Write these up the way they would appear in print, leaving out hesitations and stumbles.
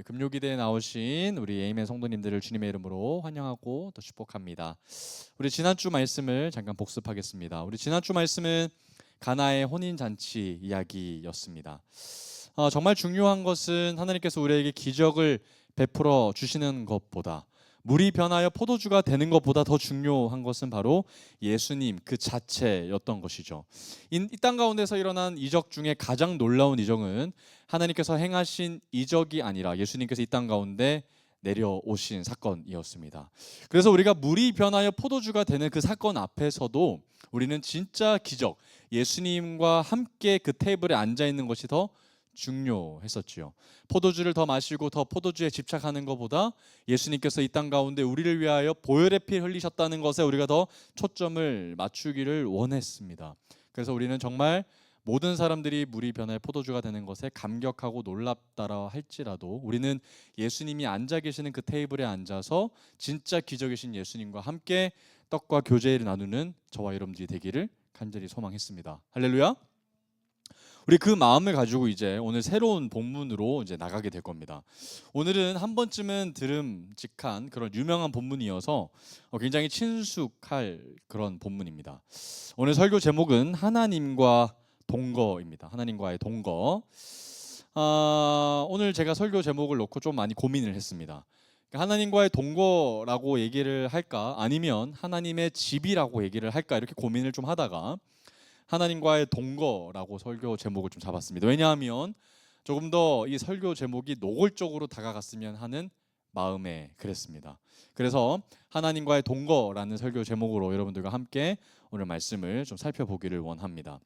금요기대에 나오신 우리 에이멘 성도님들을 주님의 이름으로 환영하고 또 축복합니다. 우리 지난주 말씀을 잠깐 복습하겠습니다. 우리 지난주 말씀은 가나의 혼인잔치 이야기였습니다. 정말 중요한 것은 하나님께서 우리에게 기적을 베풀어 주시는 것보다, 물이 변하여 포도주가 되는 것보다 더 중요한 것은 바로 예수님 그 자체였던 것이죠. 이 땅 가운데서 일어난 이적 중에 가장 놀라운 이적은 하나님께서 행하신 이적이 아니라 예수님께서 이 땅 가운데 내려오신 사건이었습니다. 그래서 우리가 물이 변하여 포도주가 되는 그 사건 앞에서도 우리는 진짜 기적, 예수님과 함께 그 테이블에 앉아 있는 것이 더 중요했었지요. 포도주를 더 마시고 더 포도주에 집착하는 것보다 예수님께서 이 땅 가운데 우리를 위하여 보혈의 피 흘리셨다는 것에 우리가 더 초점을 맞추기를 원했습니다. 그래서 우리는 정말 모든 사람들이 물이 변해 포도주가 되는 것에 감격하고 놀랍다라 할지라도 우리는 예수님이 앉아 계시는 그 테이블에 앉아서 진짜 기적이신 예수님과 함께 떡과 교제를 나누는 저와 여러분들이 되기를 간절히 소망했습니다. 할렐루야. 우리 그 마음을 가지고 이제 오늘 새로운 본문으로 이제 나가게 될 겁니다. 오늘은 한 번쯤은 들음직한 그런 유명한 본문이어서 굉장히 친숙할 그런 본문입니다. 오늘 설교 제목은 하나님과 동거입니다. 하나님과의 동거. 오늘 제가 설교 제목을 놓고 좀 많이 고민을 했습니다. 하나님과의 동거라고 얘기를 할까, 아니면 하나님의 집이라고 얘기를 할까, 이렇게 고민을 좀 하다가 하나님과의 동거라고 설교 제목을 좀 잡았습니다. 왜냐하면 조금 더 이 설교 제목이 노골적으로 다가갔으면 하는 마음에 그랬습니다. 그래서 하나님과의 동거라는 설교 제목으로 여러분들과 함께 오늘 말씀을 좀 살펴보기를 원합니다.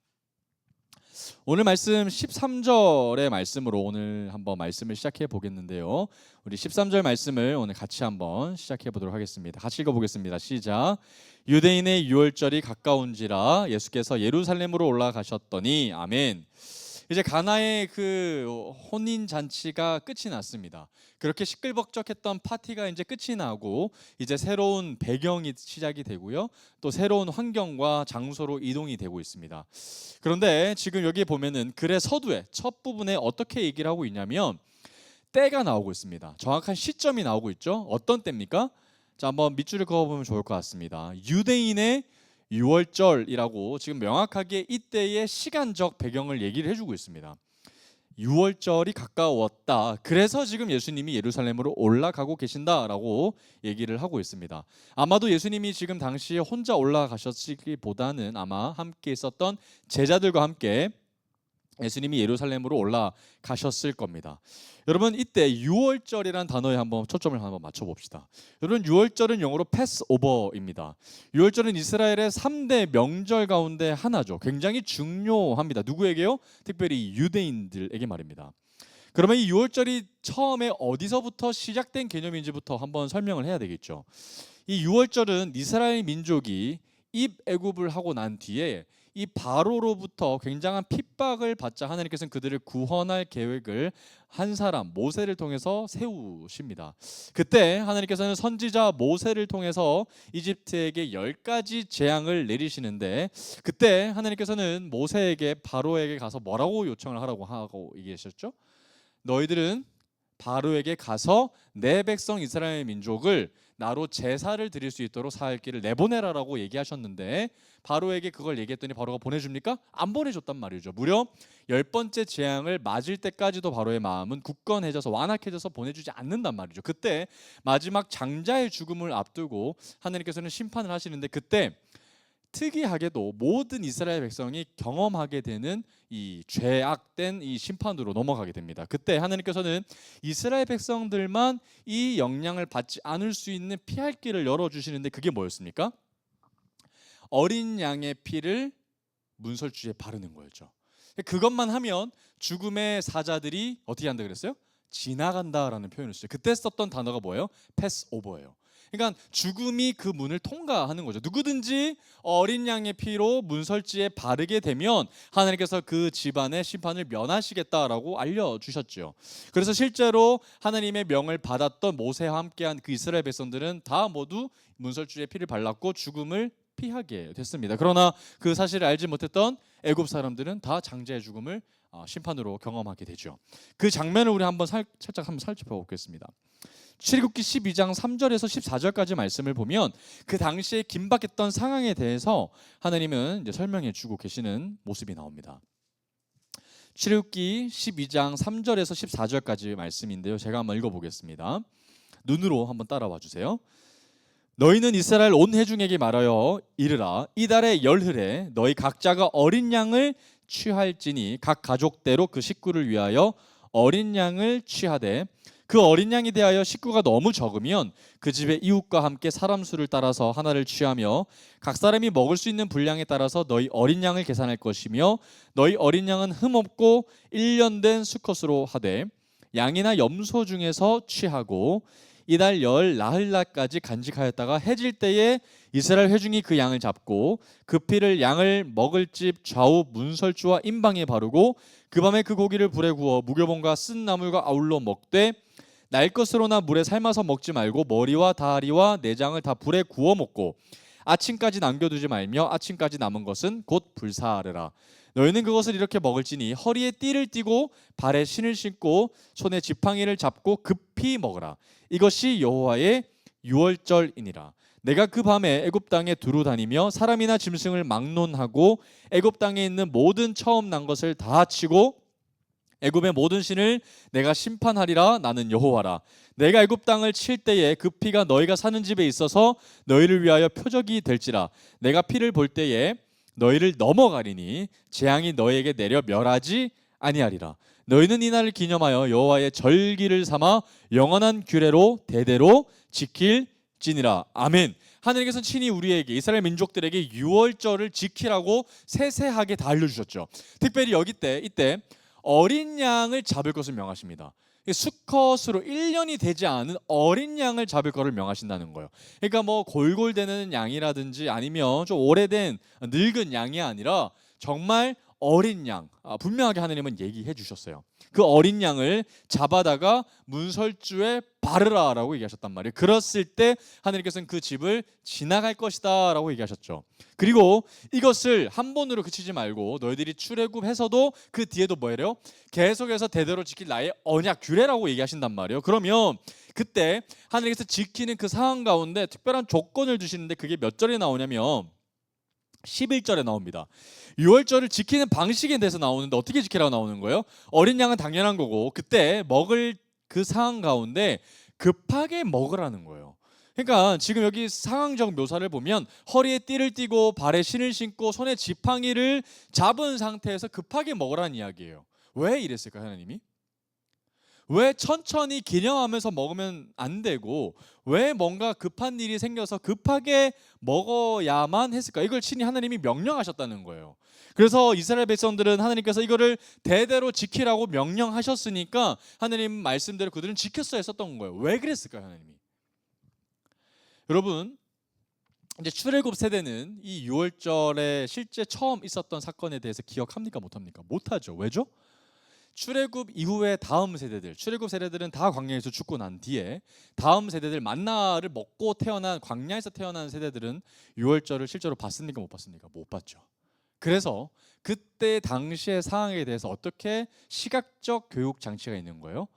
오늘 말씀 13절의 말씀으로 오늘 한번 말씀을 시작해 보겠는데요. 우리 13절 말씀을 오늘 같이 한번 시작해 보도록 하겠습니다. 같이 읽어보겠습니다. 시작. 유대인의 유월절이 가까운지라 예수께서 예루살렘으로 올라가셨더니, 아멘. 이제 가나의 그 혼인 잔치가 끝이 났습니다. 그렇게 시끌벅적했던 파티가 이제 끝이 나고 이제 새로운 배경이 시작이 되고요. 또 새로운 환경과 장소로 이동이 되고 있습니다. 그런데 지금 여기 보면은 글의 서두에 첫 부분에 어떻게 얘기를 하고 있냐면 때가 나오고 있습니다. 정확한 시점이 나오고 있죠. 어떤 때입니까? 자, 한번 밑줄을 그어보면 좋을 것 같습니다. 유대인의 유월절이라고 지금 명확하게 이때의 시간적 배경을 얘기를 해주고 있습니다. 유월절이 가까웠다. 그래서 지금 예수님이 예루살렘으로 올라가고 계신다라고 얘기를 하고 있습니다. 아마도 예수님이 지금 당시에 혼자 올라가셨기보다는 아마 함께 있었던 제자들과 함께 예수님이 예루살렘으로 올라가셨을 겁니다. 여러분, 이때 유월절이라는 단어에 한번 초점을 한번 맞춰봅시다. 여러분, 유월절은 영어로 패스오버입니다. 유월절은 이스라엘의 3대 명절 가운데 하나죠. 굉장히 중요합니다. 누구에게요? 특별히 유대인들에게 말입니다. 그러면 이 유월절이 처음에 어디서부터 시작된 개념인지부터 한번 설명을 해야 되겠죠. 이 유월절은 이스라엘 민족이 입애굽을 하고 난 뒤에 이 바로로부터 굉장한 핍박을 받자 하나님께서는 그들을 구원할 계획을 한 사람 모세를 통해서 세우십니다. 그때 하나님께서는 선지자 모세를 통해서 이집트에게 10가지 재앙을 내리시는데, 그때 하나님께서는 모세에게 바로에게 가서 뭐라고 요청을 하고 얘기하셨죠? 너희들은 바로에게 가서 내 백성 이스라엘 민족을 나로 제사를 드릴 수 있도록 살 길을 내보내라라고 얘기하셨는데, 바로에게 그걸 얘기했더니 바로가 보내줍니까? 안 보내줬단 말이죠. 무려 10번째 재앙을 맞을 때까지도 바로의 마음은 굳건해져서 완악해져서 보내주지 않는단 말이죠. 그때 마지막 장자의 죽음을 앞두고 하나님께서는 심판을 하시는데, 그때 특이하게도 모든 이스라엘 백성이 경험하게 되는 이 죄악된 이 심판으로 넘어가게 됩니다. 그때 하나님께서는 이스라엘 백성들만 이 영향을 받지 않을 수 있는 피할 길을 열어주시는데, 그게 뭐였습니까? 어린 양의 피를 문설주에 바르는 거였죠. 그것만 하면 죽음의 사자들이 어떻게 한다 그랬어요? 지나간다라는 표현을 썼어요. 그때 썼던 단어가 뭐예요? 패스오버예요. 그러니까 죽음이 그 문을 통과하는 거죠. 누구든지 어린 양의 피로 문설지에 바르게 되면 하나님께서 그 집안의 심판을 면하시겠다라고 알려주셨죠. 그래서 실제로 하나님의 명을 받았던 모세와 함께한 그 이스라엘 백성들은 다 모두 문설주에 피를 발랐고 죽음을 피하게 됐습니다. 그러나 그 사실을 알지 못했던 애굽 사람들은 다 장자의 죽음을 심판으로 경험하게 되죠. 그 장면을 우리 한번 살짝 한번 살펴보겠습니다. 출애굽기 12장 3절에서 14절까지 말씀을 보면 그 당시에 긴박했던 상황에 대해서 하나님은 이제 설명해 주고 계시는 모습이 나옵니다. 출애굽기 12장 3절에서 14절까지 말씀인데요. 제가 한번 읽어보겠습니다. 눈으로 한번 따라와 주세요. 너희는 이스라엘 온 회중에게 말하여 이르라. 이달의 열흘에 너희 각자가 어린 양을 취할지니 각 가족대로 그 식구를 위하여 어린 양을 취하되 그 어린 양에 대하여 식구가 너무 적으면 그 집의 이웃과 함께 사람 수를 따라서 하나를 취하며 각 사람이 먹을 수 있는 분량에 따라서 너희 어린 양을 계산할 것이며 너희 어린 양은 흠없고 1년 된 수컷으로 하되 양이나 염소 중에서 취하고 이달 열 나흘날까지 간직하였다가 해질 때에 이스라엘 회중이 그 양을 잡고 그 피를 양을 먹을 집 좌우 문설주와 임방에 바르고 그 밤에 그 고기를 불에 구워 무교봉과 쓴 나물과 아울러 먹되 날 것으로나 물에 삶아서 먹지 말고 머리와 다리와 내장을 다 불에 구워 먹고 아침까지 남겨두지 말며 아침까지 남은 것은 곧 불사하리라. 너희는 그것을 이렇게 먹을지니 허리에 띠를 띠고 발에 신을 신고 손에 지팡이를 잡고 급히 먹으라. 이것이 여호와의 유월절이니라. 내가 그 밤에 애굽 땅에 두루 다니며 사람이나 짐승을 막론하고 애굽 땅에 있는 모든 처음 난 것을 다 치고 애굽의 모든 신을 내가 심판하리라. 나는 여호와라. 내가 애굽 땅을 칠 때에 그 피가 너희가 사는 집에 있어서 너희를 위하여 표적이 될지라. 내가 피를 볼 때에 너희를 넘어가리니 재앙이 너희에게 내려 멸하지 아니하리라. 너희는 이날을 기념하여 여호와의 절기를 삼아 영원한 규례로 대대로 지킬지니라. 아멘. 하나님께서는 친히 우리에게 이스라엘 민족들에게 유월절을 지키라고 세세하게 다 알려주셨죠. 특별히 이때 어린 양을 잡을 것을 명하십니다. 수컷으로 1년이 되지 않은 어린 양을 잡을 것을 명하신다는 거예요. 그러니까 뭐 골골대는 양이라든지 아니면 좀 오래된 늙은 양이 아니라 정말 어린 양, 분명하게 하나님은 얘기해 주셨어요. 그 어린 양을 잡아다가 문설주에 바르라라고 얘기하셨단 말이에요. 그랬을 때 하나님께서는 그 집을 지나갈 것이다 라고 얘기하셨죠. 그리고 이것을 한 번으로 그치지 말고 너희들이 출애굽해서도 그 뒤에도 뭐예요? 계속해서 대대로 지킬 나의 언약 규례라고 얘기하신단 말이에요. 그러면 그때 하나님께서 지키는 그 상황 가운데 특별한 조건을 주시는데 그게 몇 절에 나오냐면 11절에 나옵니다. 유월절을 지키는 방식에 대해서 나오는데 어떻게 지키라고 나오는 거예요? 어린 양은 당연한 거고 그때 먹을 그 상황 가운데 급하게 먹으라는 거예요. 그러니까 지금 여기 상황적 묘사를 보면 허리에 띠를 띠고 발에 신을 신고 손에 지팡이를 잡은 상태에서 급하게 먹으라는 이야기예요. 왜 이랬을까요, 하나님이? 왜 천천히 기념하면서 먹으면 안 되고 왜 뭔가 급한 일이 생겨서 급하게 먹어야만 했을까? 이걸 친히 하나님이 명령하셨다는 거예요. 그래서 이스라엘 백성들은 하나님께서 이거를 대대로 지키라고 명령하셨으니까 하나님 말씀대로 그들은 지켰어야 했었던 거예요. 왜 그랬을까요, 하나님이? 여러분, 이제 출애굽 세대는 이 유월절에 실제 처음 있었던 사건에 대해서 기억합니까, 못합니까? 못하죠. 왜죠? 출애굽 이후에 다음 세대들, 출애굽 세대들은 다 광야에서 죽고 난 뒤에 다음 세대들 만나를 먹고 태어난 광야에서 태어난 세대들은 유월절을 실제로 봤습니까, 못 봤습니까? 못 봤죠. 그래서 그때 당시의 상황에 대해서 어떻게 시각적 교육 장치가 있는 거예요?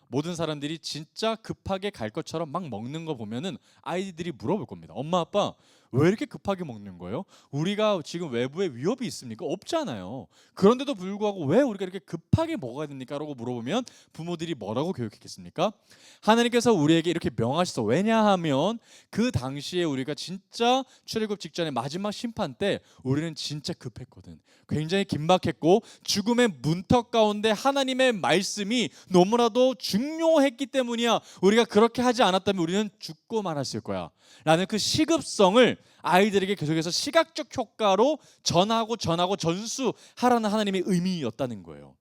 모든 사람들이 진짜 급하게 갈 것처럼 막 먹는 거 보면은 아이들이 물어볼 겁니다. 엄마 아빠 왜 이렇게 급하게 먹는 거예요? 우리가 지금 외부에 위협이 있습니까? 없잖아요. 그런데도 불구하고 왜 우리가 이렇게 급하게 먹어야 됩니까? 라고 물어보면 부모들이 뭐라고 교육했겠습니까? 하나님께서 우리에게 이렇게 명하셨어. 왜냐하면 그 당시에 우리가 진짜 출애굽 직전에 마지막 심판 때 우리는 진짜 급했거든. 굉장히 긴박했고 죽음의 문턱 가운데 하나님의 말씀이 너무나도 중요했기 때문이야. 우리가 그렇게 하지 않았다면 우리는 죽고 말았을 거야 라는 그 시급성을 아이들에게 계속해서 시각적 효과로 전하고 전수하라는 하나님의 의미였다는 거예요.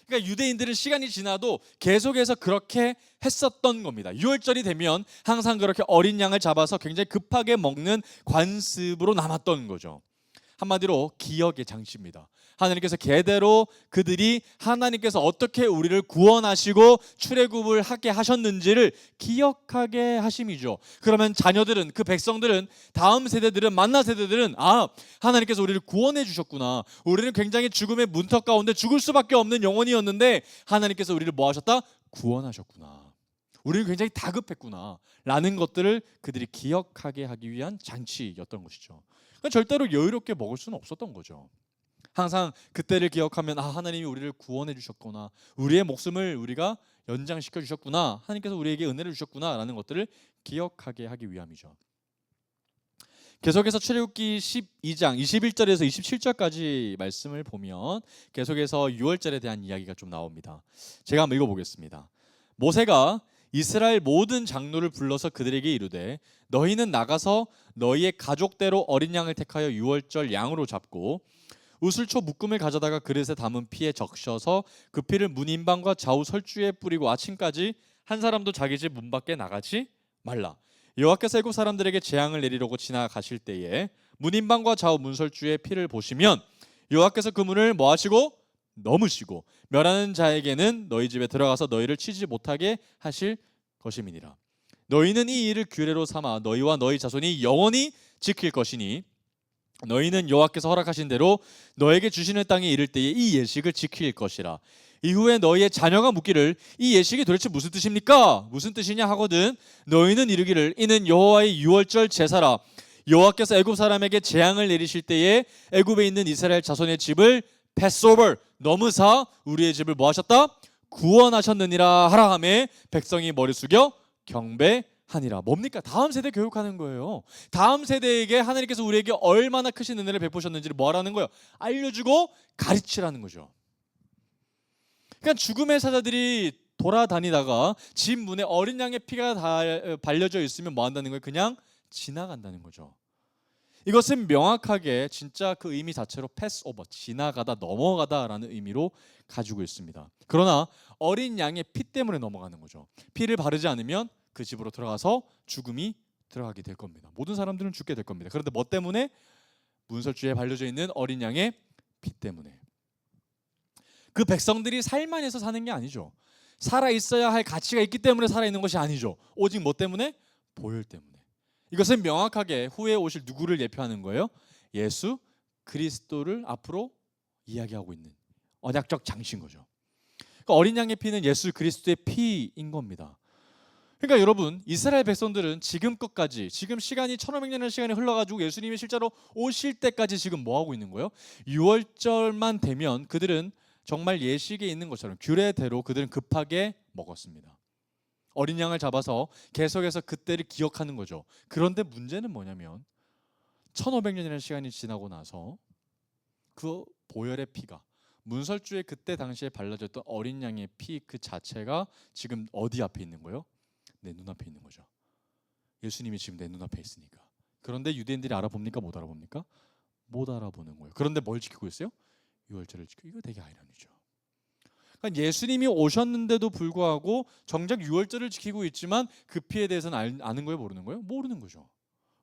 그러니까 유대인들은 시간이 지나도 계속해서 그렇게 했었던 겁니다. 유월절이 되면 항상 그렇게 어린 양을 잡아서 굉장히 급하게 먹는 관습으로 남았던 거죠. 한마디로 기억의 장치입니다. 하나님께서 계대로 그들이 하나님께서 어떻게 우리를 구원하시고 출애굽을 하게 하셨는지를 기억하게 하심이죠. 그러면 자녀들은, 그 백성들은, 다음 세대들은, 만나 세대들은 하나님께서 우리를 구원해 주셨구나. 우리는 굉장히 죽음의 문턱 가운데 죽을 수밖에 없는 영혼이었는데 하나님께서 우리를 뭐 하셨다? 구원하셨구나. 우리는 굉장히 다급했구나 라는 것들을 그들이 기억하게 하기 위한 장치였던 것이죠. 그러니까 절대로 여유롭게 먹을 수는 없었던 거죠. 항상 그때를 기억하면 하나님이 우리를 구원해 주셨구나, 우리의 목숨을 우리가 연장시켜 주셨구나, 하나님께서 우리에게 은혜를 주셨구나 라는 것들을 기억하게 하기 위함이죠. 계속해서 출애굽기 12장 21절에서 27절까지 말씀을 보면 계속해서 유월절에 대한 이야기가 좀 나옵니다. 제가 한번 읽어보겠습니다. 모세가 이스라엘 모든 장로를 불러서 그들에게 이르되 너희는 나가서 너희의 가족대로 어린 양을 택하여 유월절 양으로 잡고 우슬초 묶음을 가져다가 그릇에 담은 피에 적셔서 그 피를 문인방과 좌우 설주에 뿌리고 아침까지 한 사람도 자기 집 문 밖에 나가지 말라. 여호와께서 애굽 사람들에게 재앙을 내리려고 지나가실 때에 문인방과 좌우 문설주의 피를 보시면 여호와께서 그 문을 뭐 하시고 넘으시고 멸하는 자에게는 너희 집에 들어가서 너희를 치지 못하게 하실 것임이니라. 너희는 이 일을 규례로 삼아 너희와 너희 자손이 영원히 지킬 것이니 너희는 여호와께서 허락하신 대로 너에게 주시는 땅에 이를 때에 이 예식을 지킬 것이라. 이후에 너희의 자녀가 묻기를 이 예식이 도대체 무슨 뜻입니까? 무슨 뜻이냐 하거든 너희는 이르기를 이는 여호와의 유월절 제사라. 여호와께서 애굽 사람에게 재앙을 내리실 때에 애굽에 있는 이스라엘 자손의 집을 패스오버 넘으사 우리의 집을 뭐 하셨다? 구원하셨느니라 하라 하매 백성이 머리 숙여 경배하니라. 뭡니까? 다음 세대 교육하는 거예요. 다음 세대에게 하나님께서 우리에게 얼마나 크신 은혜를 베푸셨는지를 뭐 하라는 거예요? 알려주고 가르치라는 거죠. 그러니까 죽음의 사자들이 돌아다니다가 집 문에 어린 양의 피가 다 발려져 있으면 뭐 한다는 거예요? 그냥 지나간다는 거죠. 이것은 명확하게 진짜 그 의미 자체로 패스오버, 지나가다, 넘어가다라는 의미로 가지고 있습니다. 그러나 어린 양의 피 때문에 넘어가는 거죠. 피를 바르지 않으면 그 집으로 들어가서 죽음이 들어가게 될 겁니다. 모든 사람들은 죽게 될 겁니다. 그런데 뭐 때문에? 문설주에 발려져 있는 어린 양의 피 때문에. 그 백성들이 살만해서 사는 게 아니죠. 살아 있어야 할 가치가 있기 때문에 살아 있는 것이 아니죠. 오직 뭐 때문에? 보혈 때문에. 이것은 명확하게 후에 오실 누구를 예표하는 거예요? 예수 그리스도를 앞으로 이야기하고 있는 언약적 장치인 거죠. 그러니까 어린 양의 피는 예수 그리스도의 피인 겁니다. 그러니까 여러분, 이스라엘 백성들은 지금껏까지, 지금 시간이 1500년의 시간이 흘러가지고 예수님이 실제로 오실 때까지 지금 뭐 하고 있는 거예요? 유월절만 되면 그들은 정말 예식에 있는 것처럼 규례대로 그들은 급하게 먹었습니다. 어린 양을 잡아서 계속해서 그때를 기억하는 거죠. 그런데 문제는 뭐냐면 1500년이라는 시간이 지나고 나서 그 보혈의 피가, 문설주에 그때 당시에 발라졌던 어린 양의 피 그 자체가 지금 어디 앞에 있는 거예요? 내 눈앞에 있는 거죠. 예수님이 지금 내 눈앞에 있으니까. 그런데 유대인들이 알아봅니까? 못 알아봅니까? 못 알아보는 거예요. 그런데 뭘 지키고 있어요? 유월절을 지키고. 이거 되게 아이러니죠. 그러니까 예수님이 오셨는데도 불구하고 정작 유월절을 지키고 있지만 그 피에 대해서는 아는 거예요? 모르는 거예요? 모르는 거죠.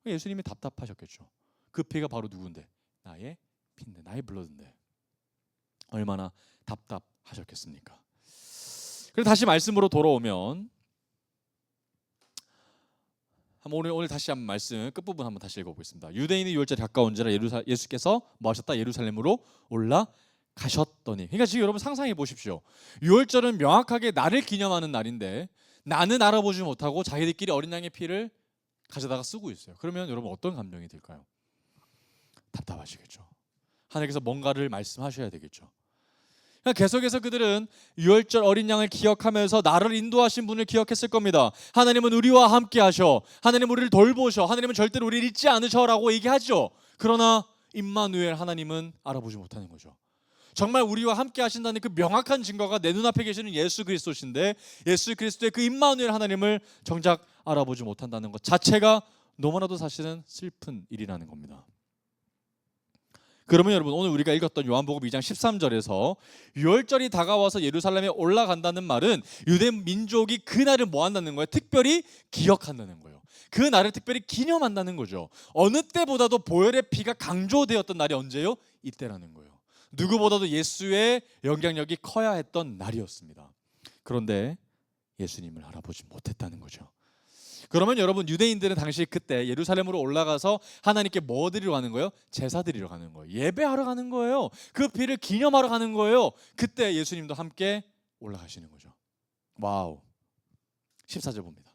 예수님이 답답하셨겠죠. 그 피가 바로 누군데? 나의 피인데, 나의 블러드인데 얼마나 답답하셨겠습니까? 그래서 다시 말씀으로 돌아오면 오늘 다시 한번 말씀 끝부분 한번 다시 읽어보겠습니다. 유대인의 유월절이 가까운지라 예수께서 뭐 하셨다? 예루살렘으로 올라가셨더니. 그러니까 지금 여러분 상상해 보십시오. 유월절은 명확하게 나를 기념하는 날인데 나는 알아보지 못하고 자기들끼리 어린 양의 피를 가져다가 쓰고 있어요. 그러면 여러분 어떤 감정이 들까요? 답답하시겠죠. 하나님께서 뭔가를 말씀하셔야 되겠죠. 계속해서 그들은 유월절 어린 양을 기억하면서 나를 인도하신 분을 기억했을 겁니다. 하나님은 우리와 함께 하셔, 하나님은 우리를 돌보셔, 하나님은 절대로 우리를 잊지 않으셔라고 얘기하죠. 그러나 임마누엘 하나님은 알아보지 못하는 거죠. 정말 우리와 함께 하신다는 그 명확한 증거가 내 눈앞에 계시는 예수 그리스도신데 예수 그리스도의 그 임마누엘 하나님을 정작 알아보지 못한다는 것 자체가 너무나도 사실은 슬픈 일이라는 겁니다. 그러면 여러분, 오늘 우리가 읽었던 요한복음 2장 13절에서 유월절이 다가와서 예루살렘에 올라간다는 말은 유대 민족이 그 날을 뭐 한다는 거예요? 특별히 기억한다는 거예요. 그 날을 특별히 기념한다는 거죠. 어느 때보다도 보혈의 피가 강조되었던 날이 언제요? 이때라는 거예요. 누구보다도 예수의 영향력이 커야 했던 날이었습니다. 그런데 예수님을 알아보지 못했다는 거죠. 그러면 여러분, 유대인들은 당시 그때 예루살렘으로 올라가서 하나님께 뭐 드리러 가는 거예요? 제사 드리러 가는 거예요. 예배하러 가는 거예요. 그 피를 기념하러 가는 거예요. 그때 예수님도 함께 올라가시는 거죠. 와우. 14절 봅니다.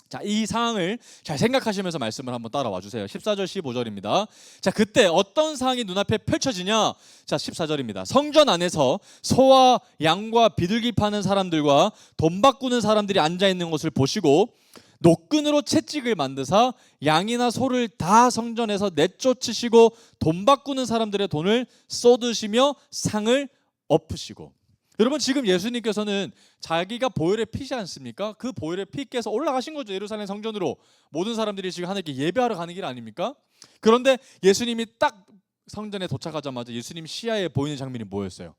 자, 이 상황을 잘 생각하시면서 말씀을 한번 따라와 주세요. 14절 15절입니다. 자, 그때 어떤 상황이 눈앞에 펼쳐지냐? 자, 14절입니다. 성전 안에서 소와 양과 비둘기 파는 사람들과 돈 바꾸는 사람들이 앉아 있는 것을 보시고 노끈으로 채찍을 만드사 양이나 소를 다 성전에서 내쫓으시고 돈 바꾸는 사람들의 돈을 쏟으시며 상을 엎으시고. 여러분, 지금 예수님께서는 자기가 보혈의 피지 않습니까? 그 보혈의 피께서 올라가신 거죠. 예루살렘 성전으로. 모든 사람들이 지금 하나님께 예배하러 가는 길 아닙니까? 그런데 예수님이 딱 성전에 도착하자마자 예수님 시야에 보이는 장면이 뭐였어요?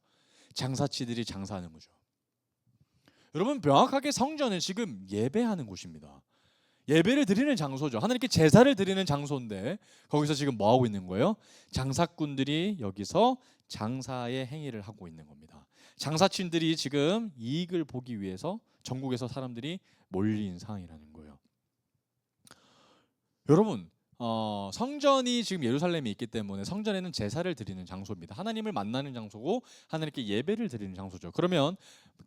장사치들이 장사하는 거죠. 여러분, 명확하게 성전은 지금 예배하는 곳입니다. 예배를 드리는 장소죠. 하나님께 제사를 드리는 장소인데 거기서 지금 뭐 하고 있는 거예요? 장사꾼들이 여기서 장사의 행위를 하고 있는 겁니다. 장사친들이 지금 이익을 보기 위해서 전국에서 사람들이 몰린 상황이라는 거예요. 여러분, 성전이 지금 예루살렘에 있기 때문에 성전에는 제사를 드리는 장소입니다. 하나님을 만나는 장소고 하나님께 예배를 드리는 장소죠. 그러면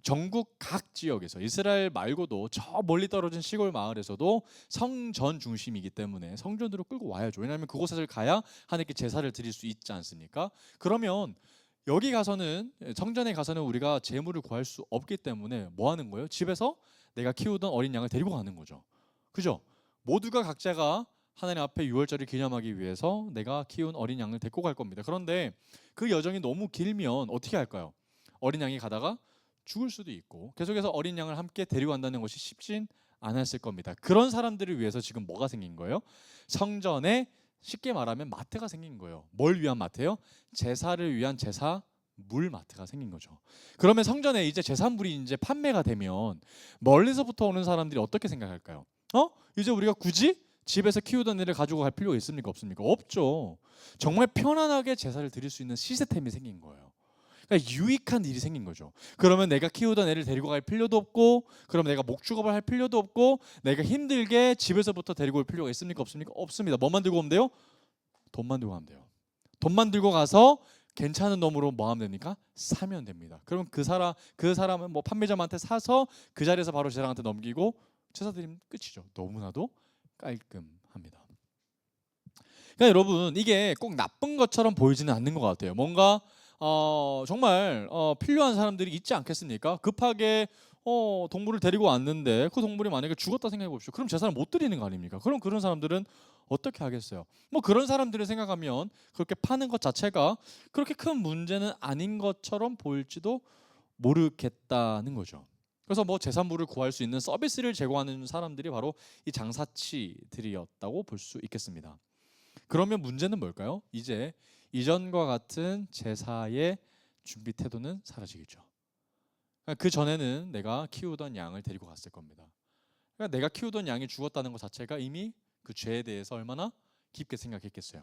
전국 각 지역에서 이스라엘 말고도 저 멀리 떨어진 시골 마을에서도 성전 중심이기 때문에 성전으로 끌고 와야죠. 왜냐하면 그곳을 가야 하나님께 제사를 드릴 수 있지 않습니까? 그러면 여기 가서는, 성전에 가서는 우리가 제물을 구할 수 없기 때문에 뭐 하는 거예요? 집에서 내가 키우던 어린 양을 데리고 가는 거죠. 그죠? 모두가 각자가 하나님 앞에 유월절을 기념하기 위해서 내가 키운 어린 양을 데리고 갈 겁니다. 그런데 그 여정이 너무 길면 어떻게 할까요? 어린 양이 가다가 죽을 수도 있고 계속해서 어린 양을 함께 데리고 간다는 것이 쉽진 않았을 겁니다. 그런 사람들을 위해서 지금 뭐가 생긴 거예요? 성전에 쉽게 말하면 마트가 생긴 거예요. 뭘 위한 마트예요? 제사를 위한 제사 물 마트가 생긴 거죠. 그러면 성전에 이제 제사물이 이제 판매가 되면 멀리서부터 오는 사람들이 어떻게 생각할까요? 이제 우리가 굳이 집에서 키우던 애를 가지고 갈 필요가 있습니까? 없습니까? 없죠. 정말 편안하게 제사를 드릴 수 있는 시스템이 생긴 거예요. 그러니까 유익한 일이 생긴 거죠. 그러면 내가 키우던 애를 데리고 갈 필요도 없고, 그럼 내가 목축업을 할 필요도 없고, 내가 힘들게 집에서부터 데리고 올 필요가 있습니까? 없습니까? 없습니다. 뭐만 들고 오면 돼요? 돈만 들고 가면 돼요. 돈만 들고 가서 괜찮은 놈으로 뭐 하면 됩니까? 사면 됩니다. 그럼 그 사람은 뭐 판매자한테 사서 그 자리에서 바로 제사장한테 넘기고 제사 드리면 끝이죠. 너무나도 깔끔합니다. 그러니까 여러분, 이게 꼭 나쁜 것처럼 보이지는 않는 것 같아요. 뭔가 정말 필요한 사람들이 있지 않겠습니까? 급하게 동물을 데리고 왔는데 그 동물이 만약에 죽었다 생각해 봅시오. 그럼 제사를 못 드리는 거 아닙니까? 그럼 그런 사람들은 어떻게 하겠어요? 뭐 그런 사람들을 생각하면 그렇게 파는 것 자체가 그렇게 큰 문제는 아닌 것처럼 보일지도 모르겠다는 거죠. 그래서 뭐 제사물을 구할 수 있는 서비스를 제공하는 사람들이 바로 이 장사치들이었다고 볼 수 있겠습니다. 그러면 문제는 뭘까요? 이제 이전과 같은 제사의 준비 태도는 사라지겠죠. 그 전에는 내가 키우던 양을 데리고 갔을 겁니다. 그러니까 내가 키우던 양이 죽었다는 것 자체가 이미 그 죄에 대해서 얼마나 깊게 생각했겠어요.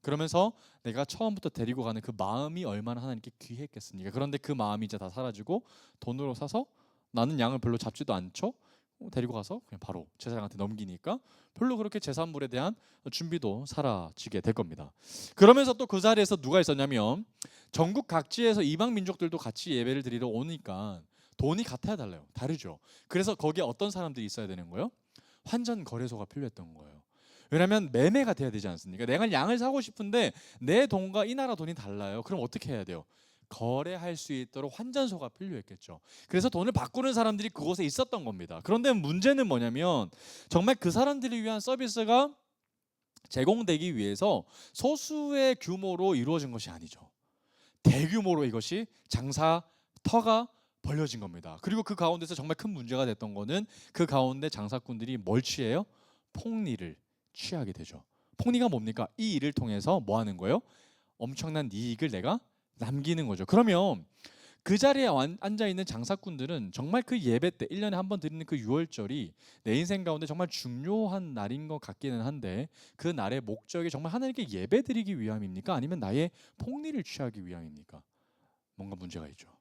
그러면서 내가 처음부터 데리고 가는 그 마음이 얼마나 하나님께 귀했겠습니까? 그런데 그 마음이 이제 다 사라지고 돈으로 사서 나는 양을 별로 잡지도 않죠. 데리고 가서 그냥 바로 제사장한테 넘기니까 별로 그렇게 제사물에 대한 준비도 사라지게 될 겁니다. 그러면서 또 그 자리에서 누가 있었냐면 전국 각지에서 이방 민족들도 같이 예배를 드리러 오니까 돈이 같아야 달라요. 다르죠. 그래서 거기에 어떤 사람들이 있어야 되는 거예요? 환전 거래소가 필요했던 거예요. 왜냐하면 매매가 돼야 되지 않습니까? 내가 양을 사고 싶은데 내 돈과 이 나라 돈이 달라요. 그럼 어떻게 해야 돼요? 거래할 수 있도록 환전소가 필요했겠죠. 그래서 돈을 바꾸는 사람들이 그곳에 있었던 겁니다. 그런데 문제는 뭐냐면 정말 그 사람들을 위한 서비스가 제공되기 위해서 소수의 규모로 이루어진 것이 아니죠. 대규모로 이것이 장사터가 벌려진 겁니다. 그리고 그 가운데서 정말 큰 문제가 됐던 거는 그 가운데 장사꾼들이 뭘 취해요? 폭리를 취하게 되죠. 폭리가 뭡니까? 이 일을 통해서 뭐 하는 거예요? 엄청난 이익을 내가 남기는 거죠. 그러면 그 자리에 앉아 있는 장사꾼들은 정말 그 예배 때 1년에 한 번 드리는 그 유월절이 내 인생 가운데 정말 중요한 날인 것 같기는 한데, 그 날의 목적이 정말 하나님께 예배 드리기 위함입니까? 아니면 나의 폭리를 취하기 위함입니까? 뭔가 문제가 있죠.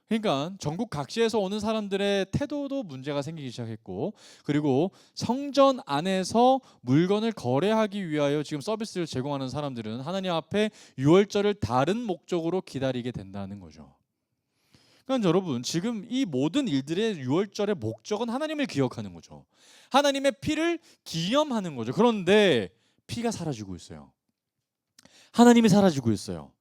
그러니까 전국 각지에서 오는 사람들의 태도도 문제가 생기기 시작했고, 그리고 성전 안에서 물건을 거래하기 위하여 지금 서비스를 제공하는 사람들은 하나님 앞에 유월절을 다른 목적으로 기다리게 된다는 거죠. 그러니까 여러분, 지금 이 모든 일들의 유월절의 목적은 하나님을 기억하는 거죠. 하나님의 피를 기념하는 거죠. 그런데 피가 사라지고 있어요. 하나님이 사라지고 있어요.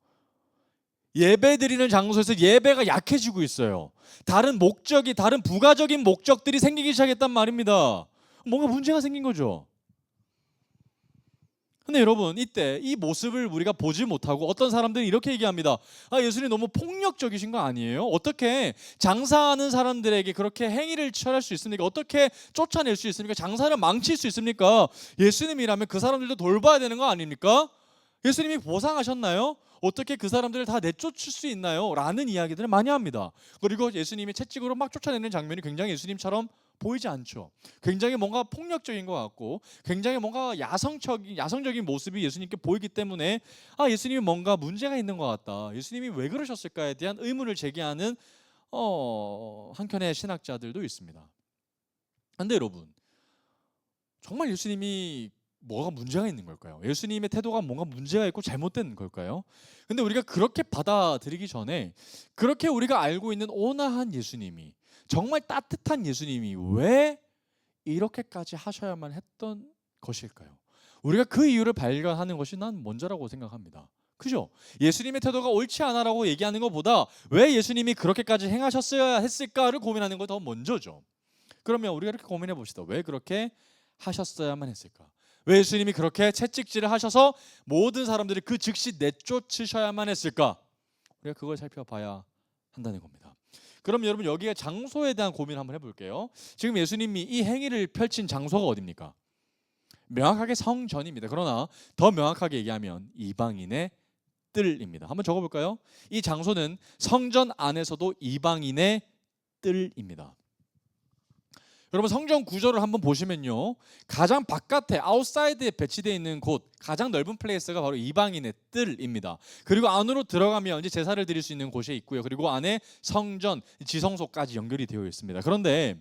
예배 드리는 장소에서 예배가 약해지고 있어요. 다른 목적이, 다른 부가적인 목적들이 생기기 시작했단 말입니다. 뭔가 문제가 생긴 거죠. 근데 여러분, 이때 이 모습을 우리가 보지 못하고 어떤 사람들은 이렇게 얘기합니다. 예수님 너무 폭력적이신 거 아니에요? 어떻게 장사하는 사람들에게 그렇게 행위를 취할 수 있습니까? 어떻게 쫓아낼 수 있습니까? 장사를 망칠 수 있습니까? 예수님이라면 그 사람들도 돌봐야 되는 거 아닙니까? 예수님이 보상하셨나요? 어떻게 그 사람들을 다 내쫓을 수 있나요? 라는 이야기들을 많이 합니다. 그리고 예수님이 채찍으로 막 쫓아내는 장면이 굉장히 예수님처럼 보이지 않죠. 굉장히 뭔가 폭력적인 것 같고, 굉장히 뭔가 야성적인 모습이 예수님께 보이기 때문에 예수님이 뭔가 문제가 있는 것 같다, 예수님이 왜 그러셨을까에 대한 의문을 제기하는 한켠의 신학자들도 있습니다. 그런데 여러분, 정말 예수님이 뭐가 문제가 있는 걸까요? 예수님의 태도가 뭔가 문제가 있고 잘못된 걸까요? 근데 우리가 그렇게 받아들이기 전에, 그렇게 우리가 알고 있는 온화한 예수님이, 정말 따뜻한 예수님이 왜 이렇게까지 하셔야만 했던 것일까요? 우리가 그 이유를 발견하는 것이 난 먼저라고 생각합니다. 그죠? 예수님의 태도가 옳지 않아라고 얘기하는 것보다 왜 예수님이 그렇게까지 행하셨어야 했을까를 고민하는 거 더 먼저죠. 그러면 우리가 이렇게 고민해 봅시다. 왜 그렇게 하셨어야만 했을까? 왜 예수님이 그렇게 채찍질을 하셔서 모든 사람들이 그 즉시 내쫓으셔야만 했을까? 우리가 그걸 살펴봐야 한다는 겁니다. 그럼 여러분, 여기에 장소에 대한 고민을 한번 해볼게요. 지금 예수님이 이 행위를 펼친 장소가 어디입니까? 명확하게 성전입니다. 그러나 더 명확하게 얘기하면 이방인의 뜰입니다. 한번 적어볼까요? 이 장소는 성전 안에서도 이방인의 뜰입니다. 여러분, 성전 구조를 한번 보시면요, 가장 바깥에 아웃사이드에 배치되어 있는 곳, 가장 넓은 플레이스가 바로 이방인의 뜰입니다. 그리고 안으로 들어가면 이제 제사를 드릴 수 있는 곳이 있고요. 그리고 안에 성전, 지성소까지 연결이 되어 있습니다. 그런데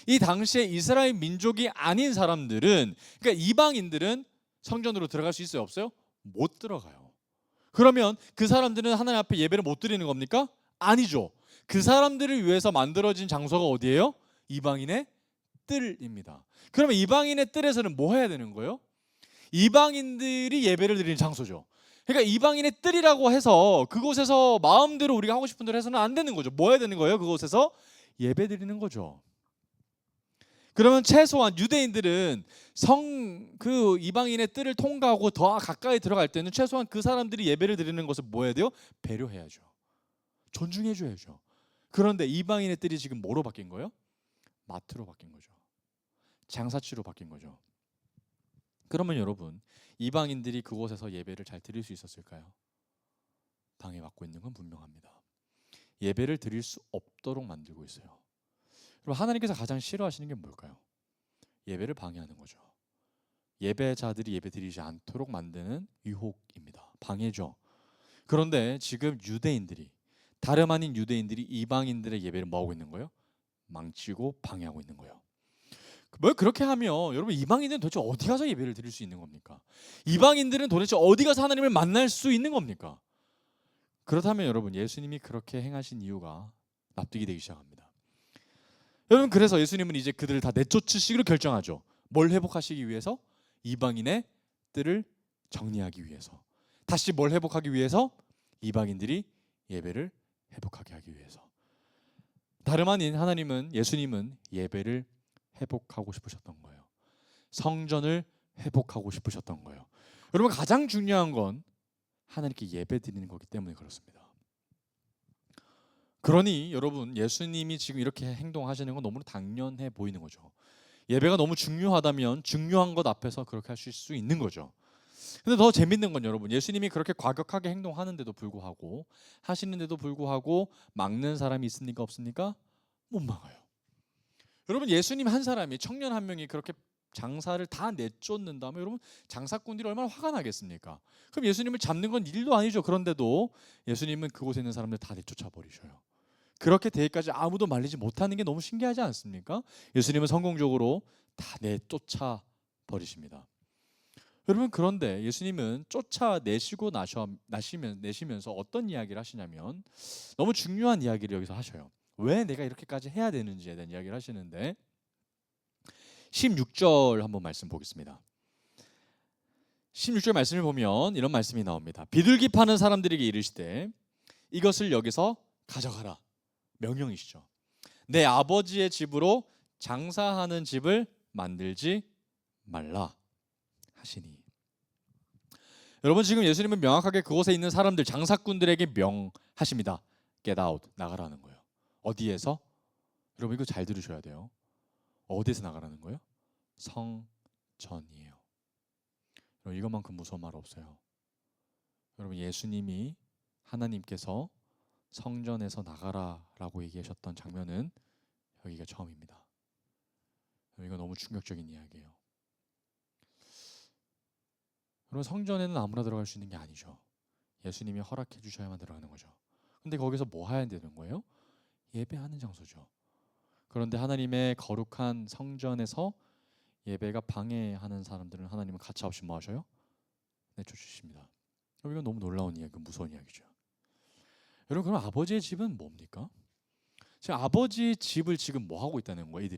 이 당시에 이스라엘 민족이 아닌 사람들은, 그러니까 이방인들은 성전으로 들어갈 수 있어요, 없어요? 못 들어가요. 그러면 그 사람들은 하나님 앞에 예배를 못 드리는 겁니까? 아니죠. 그 사람들을 위해서 만들어진 장소가 어디예요? 이방인의 뜰입니다. 그러면 이방인의 뜰에서는 뭐 해야 되는 거예요? 이방인들이 예배를 드리는 장소죠. 그러니까 이방인의 뜰이라고 해서 그곳에서 마음대로 우리가 하고 싶은 대로 해서는 안 되는 거죠. 뭐 해야 되는 거예요? 그곳에서 예배 드리는 거죠. 그러면 최소한 유대인들은 그 이방인의 뜰을 통과하고 더 가까이 들어갈 때는 최소한 그 사람들이 예배를 드리는 것을 뭐 해야 돼요? 배려해야죠. 존중해 줘야죠. 그런데 이방인의 뜰이 지금 뭐로 바뀐 거예요? 마트로 바뀐 거죠. 장사치로 바뀐 거죠. 그러면 여러분, 이방인들이 그곳에서 예배를 잘 드릴 수 있었을까요? 방해받고 있는 건 분명합니다. 예배를 드릴 수 없도록 만들고 있어요. 그럼 하나님께서 가장 싫어하시는 게 뭘까요? 예배를 방해하는 거죠. 예배자들이 예배 드리지 않도록 만드는 유혹입니다. 방해죠. 그런데 지금 유대인들이, 다름 아닌 유대인들이 이방인들의 예배를 뭐하고 있는 거예요? 망치고 방해하고 있는 거예요. 뭐 그렇게 하면 여러분, 이방인들은 도대체 어디 가서 예배를 드릴 수 있는 겁니까? 이방인들은 도대체 어디 가서 하나님을 만날 수 있는 겁니까? 그렇다면 여러분, 예수님이 그렇게 행하신 이유가 납득이 되기 시작합니다. 여러분, 그래서 예수님은 이제 그들을 다 내쫓으시기로 결정하죠. 뭘 회복하시기 위해서? 이방인의 뜰을 정리하기 위해서. 다시 뭘 회복하기 위해서? 이방인들이 예배를 회복하게 하기 위해서. 다름 아닌 예수님은 예배를 회복하고 싶으셨던 거예요. 성전을 회복하고 싶으셨던 거예요. 여러분, 가장 중요한 건 하나님께 예배 드리는 거기 때문에 그렇습니다. 그러니 여러분, 예수님이 지금 이렇게 행동하시는 건 너무 당연해 보이는 거죠. 예배가 너무 중요하다면 중요한 것 앞에서 그렇게 하실 수 있는 거죠. 근데 더 재밌는 건 여러분, 예수님이 그렇게 과격하게 행동하는데도 불구하고, 하시는데도 불구하고 막는 사람이 있습니까 없습니까? 못 막아요. 여러분, 예수님 한 사람이, 청년 한 명이 그렇게 장사를 다 내쫓는다면 여러분, 장사꾼들이 얼마나 화가 나겠습니까? 그럼 예수님을 잡는 건 일도 아니죠. 그런데도 예수님은 그곳에 있는 사람들 다 내쫓아 버리셔요. 그렇게 되기까지 아무도 말리지 못하는 게 너무 신기하지 않습니까? 예수님은 성공적으로 다 내쫓아 버리십니다. 여러분, 그런데 예수님은 쫓아내시고 내시면서 어떤 이야기를 하시냐면 너무 중요한 이야기를 여기서 하셔요. 왜 내가 이렇게까지 해야 되는지에 대한 이야기를 하시는데 16절 한번 말씀 보겠습니다. 16절 말씀을 보면 이런 말씀이 나옵니다. 비둘기 파는 사람들에게 이르시되 이것을 여기서 가져가라. 명령이시죠. 내 아버지의 집으로 장사하는 집을 만들지 말라 하시니. 여러분, 지금 예수님은 명확하게 그곳에 있는 사람들, 장사꾼들에게 명하십니다. Get out, 나가라는 거예요. 어디에서? 여러분, 이거 잘 들으셔야 돼요. 어디에서 나가라는 거예요? 성전이에요. 여러분, 이것만큼 무서운 말 없어요. 여러분, 예수님이, 하나님께서 성전에서 나가라라고 얘기하셨던 장면은 여기가 처음입니다. 이거 너무 충격적인 이야기예요. 여러분, 성전에는 아무나 들어갈 수 있는 게 아니죠. 예수님이 허락해 주셔야만 들어가는 거죠. 근데 거기서 뭐 해야 되는 거예요? 예배하는 장소죠. 그런데 하나님의 거룩한 성전에서 예배가 방해하는 사람들은 하나님은 가차없이 뭐 하셔요? 내쫓으십니다. 이건 너무 놀라운 이야기, 무서운 이야기죠. 여러분, 그럼 아버지의 집은 뭡니까? 지금 아버지의 집을 지금 뭐 하고 있다는 거예요,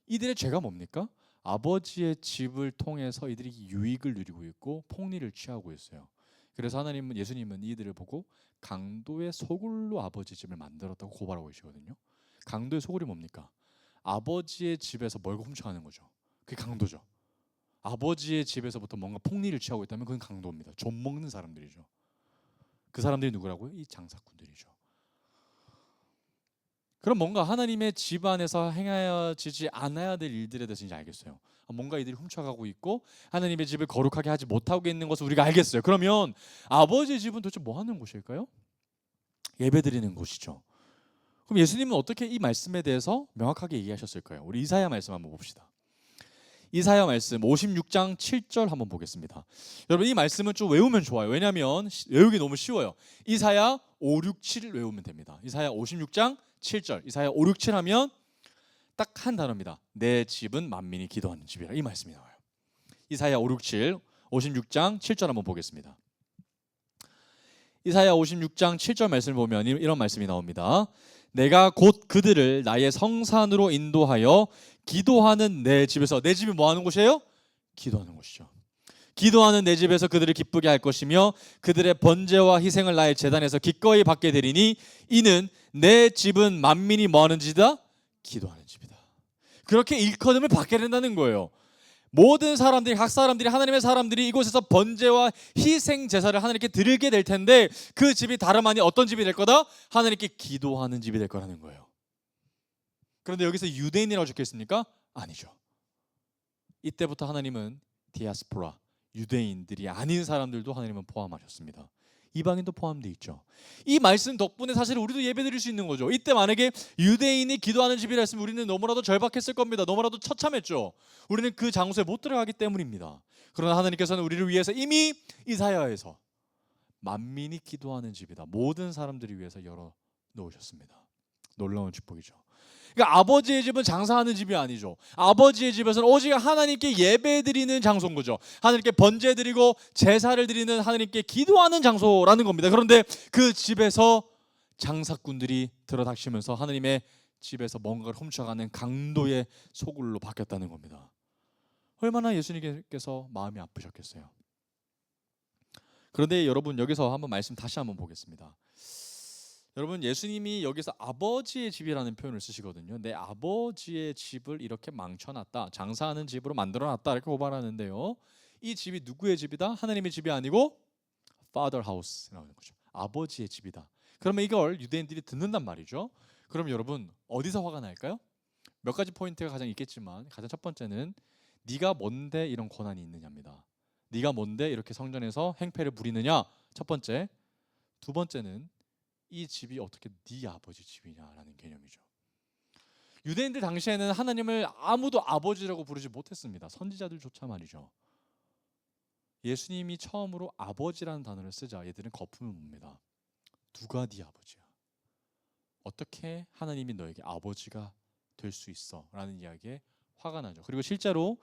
이들의 죄가 뭡니까? 아버지의 집을 통해서 이들이 유익을 누리고 있고 폭리를 취하고 있어요. 그래서 예수님은 이들을 보고 강도의 소굴로 아버지의 집을 만들었다고 고발하고 계시거든요. 강도의 소굴이 뭡니까? 아버지의 집에서 뭘 훔쳐가는 거죠. 그게 강도죠. 아버지의 집에서부터 뭔가 폭리를 취하고 있다면 그건 강도입니다. 좀 먹는 사람들이죠. 그 사람들이 누구라고요? 이 장사꾼들이죠. 그럼 뭔가 하나님의 집 안에서 행하여지지 않아야 될 일들에 대해서 이제 알겠어요. 뭔가 이들이 훔쳐가고 있고 하나님의 집을 거룩하게 하지 못하고 있는 것을 우리가 알겠어요. 그러면 아버지의 집은 도대체 뭐 하는 곳일까요? 예배드리는 곳이죠. 그럼 예수님은 어떻게 이 말씀에 대해서 명확하게 얘기하셨을까요? 우리 이사야 말씀 한번 봅시다. 이사야 말씀 56장 7절 한번 보겠습니다. 여러분, 이 말씀은 좀 외우면 좋아요. 왜냐하면 외우기 너무 쉬워요. 이사야 5, 6, 7을 외우면 됩니다. 이사야 56장 7절, 이사야 5, 6, 7 하면 딱 한 단어입니다. 내 집은 만민이 기도하는 집이라, 이 말씀이 나와요. 이사야 5, 6, 7, 56장 7절 한번 보겠습니다. 이사야 56장 7절 말씀을 보면 이런 말씀이 나옵니다. 내가 곧 그들을 나의 성산으로 인도하여 기도하는 내 집에서, 내 집이 뭐 하는 곳이에요? 기도하는 곳이죠. 기도하는 내 집에서 그들을 기쁘게 할 것이며 그들의 번제와 희생을 나의 제단에서 기꺼이 받게 되리니 이는 내 집은 만민이 뭐 하는 집이다? 기도하는 집이다. 그렇게 일컬음을 받게 된다는 거예요. 모든 사람들이, 각 사람들이, 하나님의 사람들이 이곳에서 번제와 희생 제사를 하나님께 드리게 될 텐데 그 집이 다름 아닌 어떤 집이 될 거다? 하나님께 기도하는 집이 될 거라는 거예요. 그런데 여기서 유대인이라고 적혀 있습니까? 아니죠. 이때부터 하나님은 디아스포라, 유대인들이 아닌 사람들도 하나님은 포함하셨습니다. 이방인도 포함되어 있죠. 이 말씀 덕분에 사실 우리도 예배드릴 수 있는 거죠. 이때 만약에 유대인이 기도하는 집이라 했으면 우리는 너무나도 절박했을 겁니다. 너무나도 처참했죠. 우리는 그 장소에 못 들어가기 때문입니다. 그러나 하나님께서는 우리를 위해서 이미 이사야에서 만민이 기도하는 집이다, 모든 사람들을 위해서 열어 놓으셨습니다. 놀라운 축복이죠. 그러니까 아버지의 집은 장사하는 집이 아니죠. 아버지의 집에서는 오직 하나님께 예배드리는 장소인 거죠. 하나님께 번제드리고 제사를 드리는, 하나님께 기도하는 장소라는 겁니다. 그런데 그 집에서 장사꾼들이 들어닥치면서 하나님의 집에서 뭔가를 훔쳐가는 강도의 소굴로 바뀌었다는 겁니다. 얼마나 예수님께서 마음이 아프셨겠어요. 그런데 여러분, 여기서 한번 말씀 다시 한번 보겠습니다. 여러분, 예수님이 여기서 아버지의 집이라는 표현을 쓰시거든요. 내 아버지의 집을 이렇게 망쳐놨다, 장사하는 집으로 만들어놨다, 이렇게 고발하는데요. 이 집이 누구의 집이다? 하나님의 집이 아니고 Father House라는 거죠. 아버지의 집이다. 그러면 이걸 유대인들이 듣는단 말이죠. 그럼 여러분, 어디서 화가 날까요? 몇 가지 포인트가 가장 있겠지만 가장 첫 번째는 네가 뭔데 이런 권한이 있느냐입니다. 네가 뭔데 이렇게 성전에서 행패를 부리느냐? 첫 번째. 두 번째는 이 집이 어떻게 네 아버지 집이냐라는 개념이죠. 유대인들 당시에는 하나님을 아무도 아버지라고 부르지 못했습니다. 선지자들조차 말이죠. 예수님이 처음으로 아버지라는 단어를 쓰자 얘들은 거품을 봅니다. 누가 네 아버지야? 어떻게 하나님이 너에게 아버지가 될 수 있어? 라는 이야기에 화가 나죠. 그리고 실제로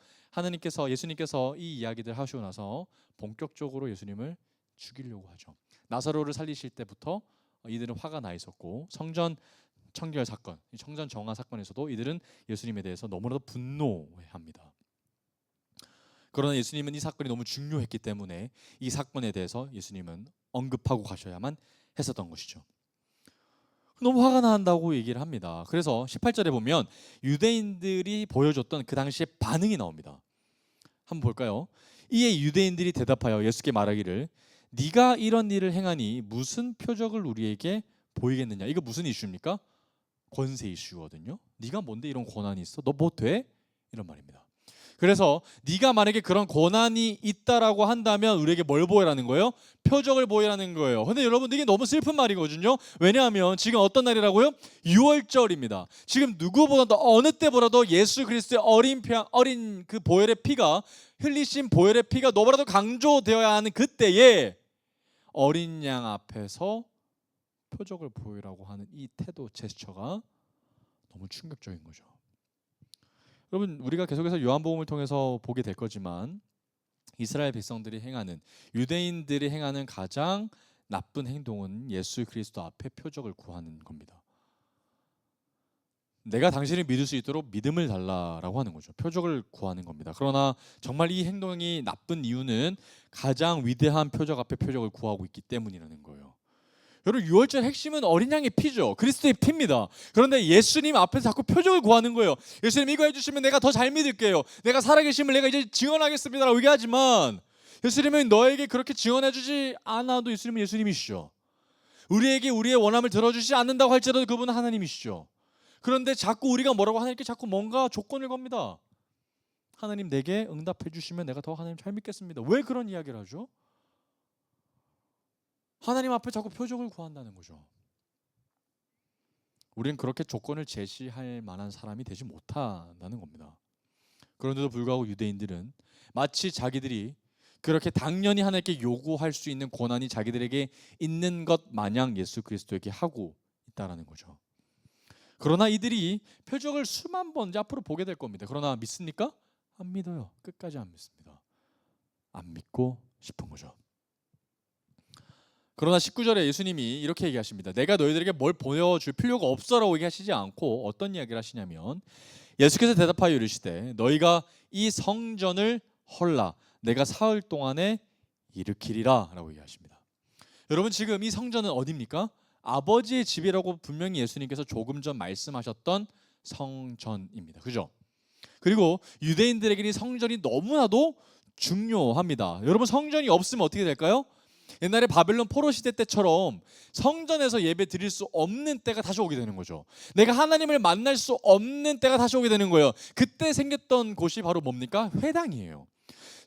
예수님께서 이 이야기들 하시고 나서 본격적으로 예수님을 죽이려고 하죠. 나사로를 살리실 때부터 이들은 화가 나 있었고, 성전 청결 사건, 성전 정화 사건에서도 이들은 예수님에 대해서 너무나도 분노합니다. 그러나 예수님은 이 사건이 너무 중요했기 때문에 이 사건에 대해서 예수님은 언급하고 가셔야만 했었던 것이죠. 너무 화가 난다고 얘기를 합니다. 그래서 18절에 보면 유대인들이 보여줬던 그 당시의 반응이 나옵니다. 한번 볼까요? 이에 유대인들이 대답하여 예수께 말하기를 네가 이런 일을 행하니 무슨 표적을 우리에게 보이겠느냐. 이거 무슨 이슈입니까? 권세 이슈거든요. 네가 뭔데 이런 권한이 있어? 너 뭐 돼? 이런 말입니다. 그래서 네가 만약에 그런 권한이 있다라고 한다면 우리에게 뭘 보여라는 거예요? 표적을 보여라는 거예요. 근데 여러분 이게 너무 슬픈 말이거든요. 왜냐하면 지금 어떤 날이라고요? 6월절입니다. 지금 누구보다도 어느 때보다도 예수 그리스도의 어린 그 보혈의 피가, 흘리신 보혈의 피가 너무나도 강조되어야 하는 그때에 어린 양 앞에서 표적을 보이라고 하는 이 태도, 제스처가 너무 충격적인 거죠. 여러분, 우리가 계속해서 요한복음을 통해서 보게 될 거지만 이스라엘 백성들이 행하는, 유대인들이 행하는 가장 나쁜 행동은 예수 그리스도 앞에 표적을 구하는 겁니다. 내가 당신을 믿을 수 있도록 믿음을 달라라고 하는 거죠. 표적을 구하는 겁니다. 그러나 정말 이 행동이 나쁜 이유는 가장 위대한 표적 앞에 표적을 구하고 있기 때문이라는 거예요. 여러분, 유월절 핵심은 어린 양의 피죠. 그리스도의 피입니다. 그런데 예수님 앞에서 자꾸 표적을 구하는 거예요. 예수님 이거 해주시면 내가 더 잘 믿을게요. 내가 살아계심을 내가 이제 증언하겠습니다라고 얘기하지만 예수님은 너에게 그렇게 증언해주지 않아도 예수님은 예수님이시죠. 우리에게 우리의 원함을 들어주지 않는다고 할지라도 그분은 하나님이시죠. 그런데 자꾸 우리가 뭐라고 하나님께 자꾸 뭔가 조건을 겁니다. 하나님 내게 응답해 주시면 내가 더 하나님 잘 믿겠습니다. 왜 그런 이야기를 하죠? 하나님 앞에 자꾸 표적을 구한다는 거죠. 우리는 그렇게 조건을 제시할 만한 사람이 되지 못한다는 겁니다. 그런데도 불구하고 유대인들은 마치 자기들이 그렇게 당연히 하나님께 요구할 수 있는 권한이 자기들에게 있는 것 마냥 예수 그리스도에게 하고 있다는 거죠. 그러나 이들이 표적을 수만 번 이제 앞으로 보게 될 겁니다. 그러나 믿습니까? 안 믿어요. 끝까지 안 믿습니다. 안 믿고 싶은 거죠. 그러나 19절에 예수님이 이렇게 얘기하십니다. 내가 너희들에게 뭘 보여줄 필요가 없어라고 얘기하시지 않고 어떤 이야기를 하시냐면 예수께서 대답하여 이르시되 너희가 이 성전을 헐라 내가 사흘 동안에 일으키리라 라고 얘기하십니다. 여러분, 지금 이 성전은 어디입니까? 아버지의 집이라고 분명히 예수님께서 조금 전 말씀하셨던 성전입니다. 그죠? 그리고 유대인들에게는 이 성전이 너무나도 중요합니다. 여러분, 성전이 없으면 어떻게 될까요? 옛날에 바벨론 포로 시대 때처럼 성전에서 예배 드릴 수 없는 때가 다시 오게 되는 거죠. 내가 하나님을 만날 수 없는 때가 다시 오게 되는 거예요. 그때 생겼던 곳이 바로 뭡니까? 회당이에요.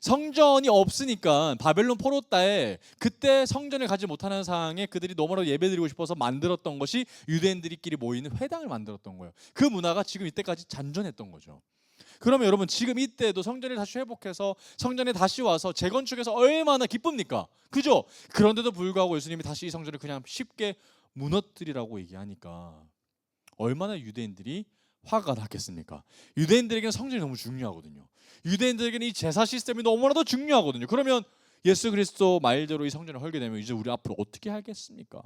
성전이 없으니까 바벨론 포로 때에 그때 성전을 가지 못하는 상황에 그들이 너무나도 예배드리고 싶어서 만들었던 것이 유대인들끼리 모이는 회당을 만들었던 거예요. 그 문화가 지금 이때까지 잔존했던 거죠. 그러면 여러분, 지금 이때도 성전을 다시 회복해서 성전에 다시 와서 재건축해서 얼마나 기쁩니까? 그죠? 그런데도 불구하고 예수님이 다시 이 성전을 그냥 쉽게 무너뜨리라고 얘기하니까 얼마나 유대인들이 화가 났겠습니까? 유대인들에게는 성전이 너무 중요하거든요. 유대인들에게는 이 제사 시스템이 너무나도 중요하거든요. 그러면 예수 그리스도 말대로 이 성전을 헐게 되면 이제 우리 앞으로 어떻게 하겠습니까?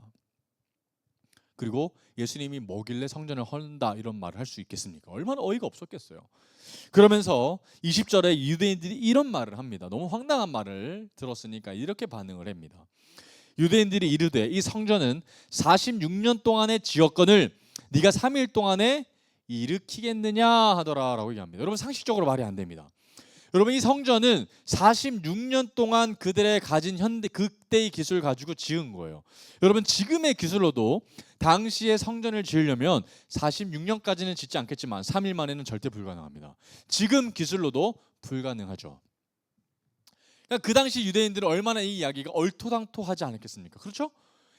그리고 예수님이 뭐길래 성전을 헐다 이런 말을 할 수 있겠습니까? 얼마나 어이가 없었겠어요. 그러면서 20절에 유대인들이 이런 말을 합니다. 너무 황당한 말을 들었으니까 이렇게 반응을 합니다. 유대인들이 이르되 이 성전은 46년 동안의 지역건을 네가 3일 동안에 일으키겠느냐 하더라라고 얘기합니다. 여러분, 상식적으로 말이 안 됩니다. 여러분, 이 성전은 46년 동안 그들의 가진 그때의 기술을 가지고 지은 거예요. 여러분, 지금의 기술로도 당시에 성전을 지으려면 46년까지는 짓지 않겠지만 3일 만에는 절대 불가능합니다. 지금 기술로도 불가능하죠. 그러니까 그 당시 유대인들은 얼마나 이 이야기가 얼토당토하지 않았겠습니까? 그렇죠?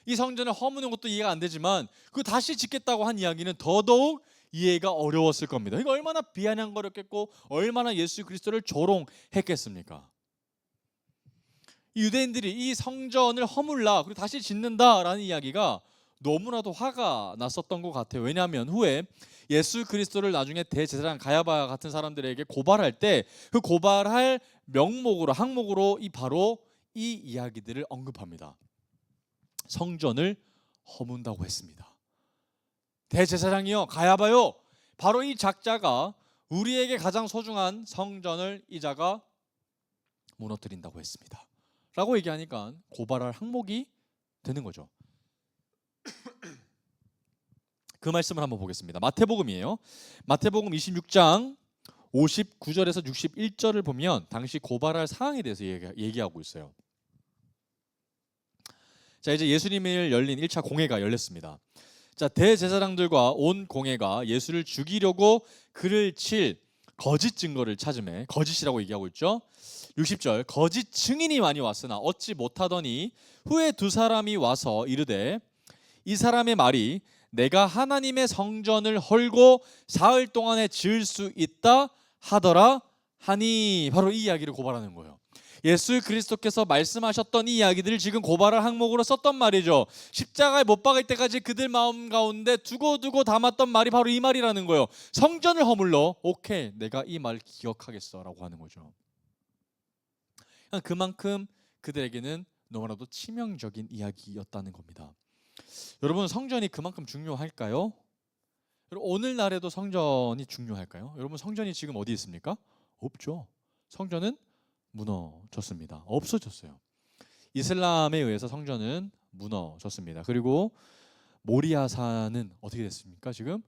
이 성전을 허무는 것도 이해가 안 되지만 그 다시 짓겠다고 한 이야기는 더더욱 이해가 어려웠을 겁니다. 이거 얼마나 비아냥거렸겠고 얼마나 예수 그리스도를 조롱했겠습니까? 이 유대인들이 이 성전을 허물라 그리고 다시 짓는다라는 이야기가 너무나도 화가 났었던 것 같아요. 왜냐하면 후에 예수 그리스도를 나중에 대제사장 가야바 같은 사람들에게 고발할 때 그 고발할 명목으로 항목으로 바로 이 이야기들을 언급합니다. 성전을 허문다고 했습니다. 대제사장이요, 가야바요, 바로 이 작자가 우리에게 가장 소중한 성전을 이 자가 무너뜨린다고 했습니다 라고 얘기하니까 고발할 항목이 되는 거죠. 그 말씀을 한번 보겠습니다. 마태복음이에요. 마태복음 26장 59절에서 61절을 보면 당시 고발할 사항에 대해서 얘기하고 있어요. 자, 이제 예수님을 열린 1차 공회가 열렸습니다. 자, 대제사장들과 온 공회가 예수를 죽이려고 그를 칠 거짓 증거를 찾음에, 거짓이라고 얘기하고 있죠. 60절, 거짓 증인이 많이 왔으나 얻지 못하더니 후에 두 사람이 와서 이르되 이 사람의 말이 내가 하나님의 성전을 헐고 사흘 동안에 지을 수 있다 하더라 하니, 바로 이 이야기를 고발하는 거예요. 예수 그리스도께서 말씀하셨던 이 이야기들을 지금 고발할 항목으로 썼던 말이죠. 십자가에 못 박을 때까지 그들 마음 가운데 두고두고 담았던 말이 바로 이 말이라는 거예요. 성전을 허물러, 오케이, 내가 이 말 기억하겠어 라고 하는 거죠. 그만큼 그들에게는 너무나도 치명적인 이야기였다는 겁니다. 여러분, 성전이 그만큼 중요할까요? 여러분, 오늘날에도 성전이 중요할까요? 여러분, 성전이 지금 어디 있습니까? 없죠. 성전은 무너졌습니다. 없어졌어요. 이슬람에 의해서 성전은 무너졌습니다. 그리고 모리아산은 어떻게 됐습니까? 지금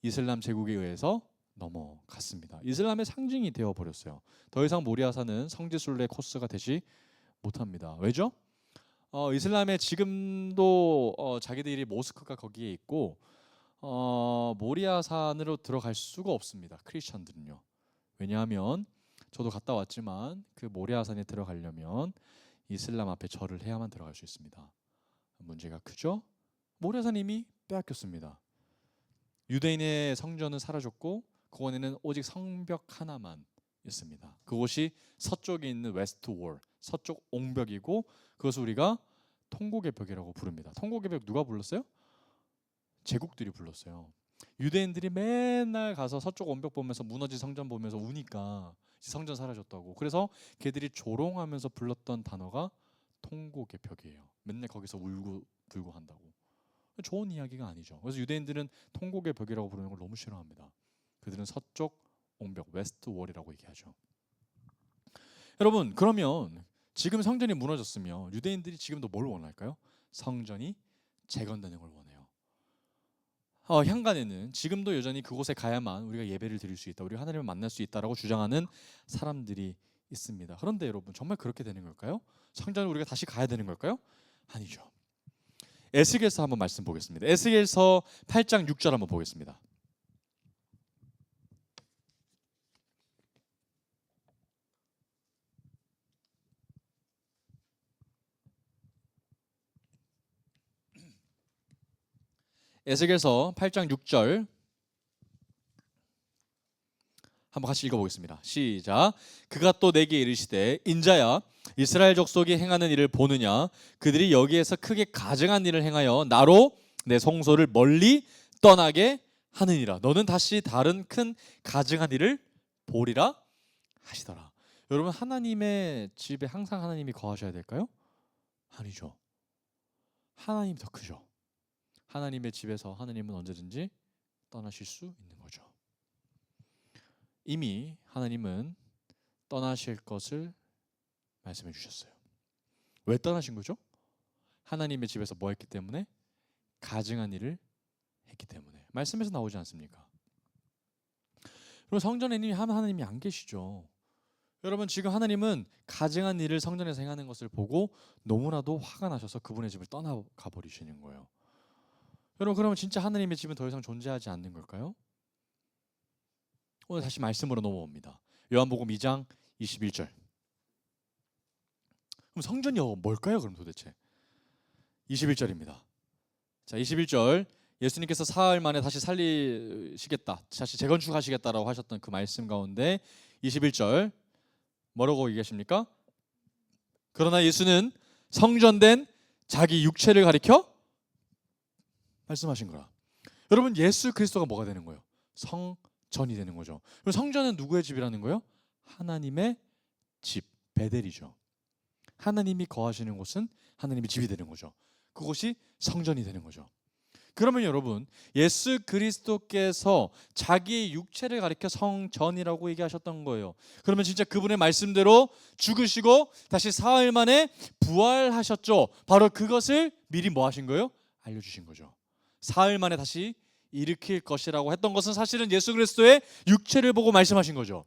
이슬람 제국에 의해서 넘어갔습니다. 이슬람의 상징이 되어버렸어요. 더 이상 모리아산은 성지순례 코스가 되지 못합니다. 왜죠? 이슬람에 지금도 자기들이 모스크가 거기에 있고 모리아산으로 들어갈 수가 없습니다. 크리스천들은요. 왜냐하면 저도 갔다 왔지만 그 모리아산에 들어가려면 이슬람 앞에 절을 해야만 들어갈 수 있습니다. 문제가 크죠? 모리아산 이미 빼앗겼습니다. 유대인의 성전은 사라졌고 그 안에는 오직 성벽 하나만 있습니다. 그곳이 서쪽에 있는 웨스트 월, 서쪽 옹벽이고 그것을 우리가 통곡의 벽이라고 부릅니다. 통곡의 벽 누가 불렀어요? 제국들이 불렀어요. 유대인들이 맨날 가서 서쪽 원벽 보면서 무너진 성전 보면서 우니까 성전 사라졌다고. 그래서 걔들이 조롱하면서 불렀던 단어가 통곡의 벽이에요. 맨날 거기서 울고 불고 한다고. 좋은 이야기가 아니죠. 그래서 유대인들은 통곡의 벽이라고 부르는 걸 너무 싫어합니다. 그들은 서쪽 옹벽, 웨스트 월이라고 얘기하죠. 여러분, 그러면 지금 성전이 무너졌으면 유대인들이 지금도 뭘 원할까요? 성전이 재건되는 걸 원해요. 향간에는 지금도 여전히 그곳에 가야만 우리가 예배를 드릴 수 있다, 우리가 하나님을 만날 수 있다라고 주장하는 사람들이 있습니다. 그런데 여러분, 정말 그렇게 되는 걸까요? 성전을 우리가 다시 가야 되는 걸까요? 아니죠. 에스겔서 한번 말씀 보겠습니다. 에스겔서 8장 6절 한번 보겠습니다. 에스겔서 8장 6절 한번 같이 읽어보겠습니다. 시작. 그가 또 내게 이르시되 인자야, 이스라엘 족속이 행하는 일을 보느냐? 그들이 여기에서 크게 가증한 일을 행하여 나로 내 성소를 멀리 떠나게 하느니라. 너는 다시 다른 큰 가증한 일을 보리라 하시더라. 여러분, 하나님의 집에 항상 하나님이 거하셔야 될까요? 아니죠. 하나님이 더 크죠. 하나님의 집에서 하나님은 언제든지 떠나실 수 있는 거죠. 이미 하나님은 떠나실 것을 말씀해 주셨어요. 왜 떠나신 거죠? 하나님의 집에서 뭐 했기 때문에? 가증한 일을 했기 때문에. 말씀에서 나오지 않습니까? 그리고 성전에 이미 하나님이 안 계시죠. 여러분, 지금 하나님은 가증한 일을 성전에서 행하는 것을 보고 너무나도 화가 나셔서 그분의 집을 떠나가 버리시는 거예요. 여러분, 그러면 진짜 하나님의 집은 더 이상 존재하지 않는 걸까요? 오늘 다시 말씀으로 넘어옵니다. 요한복음 2장 21절. 그럼 성전이 뭘까요? 그럼 도대체 21절입니다. 자, 21절 예수님께서 사흘 만에 다시 살리시겠다, 다시 재건축하시겠다라고 하셨던 그 말씀 가운데 21절 뭐라고 얘기하십니까? 그러나 예수는 성전된 자기 육체를 가리켜 말씀하신 거라. 여러분, 예수 그리스도가 뭐가 되는 거예요? 성전이 되는 거죠. 그럼 성전은 누구의 집이라는 거예요? 하나님의 집, 베델이죠. 하나님이 거하시는 곳은 하나님의 집이 되는 거죠. 그곳이 성전이 되는 거죠. 그러면 여러분, 예수 그리스도께서 자기의 육체를 가리켜 성전이라고 얘기하셨던 거예요. 그러면 진짜 그분의 말씀대로 죽으시고 다시 사흘 만에 부활하셨죠. 바로 그것을 미리 뭐 하신 거예요? 알려주신 거죠. 사흘 만에 다시 일으킬 것이라고 했던 것은 사실은 예수 그리스도의 육체를 보고 말씀하신 거죠.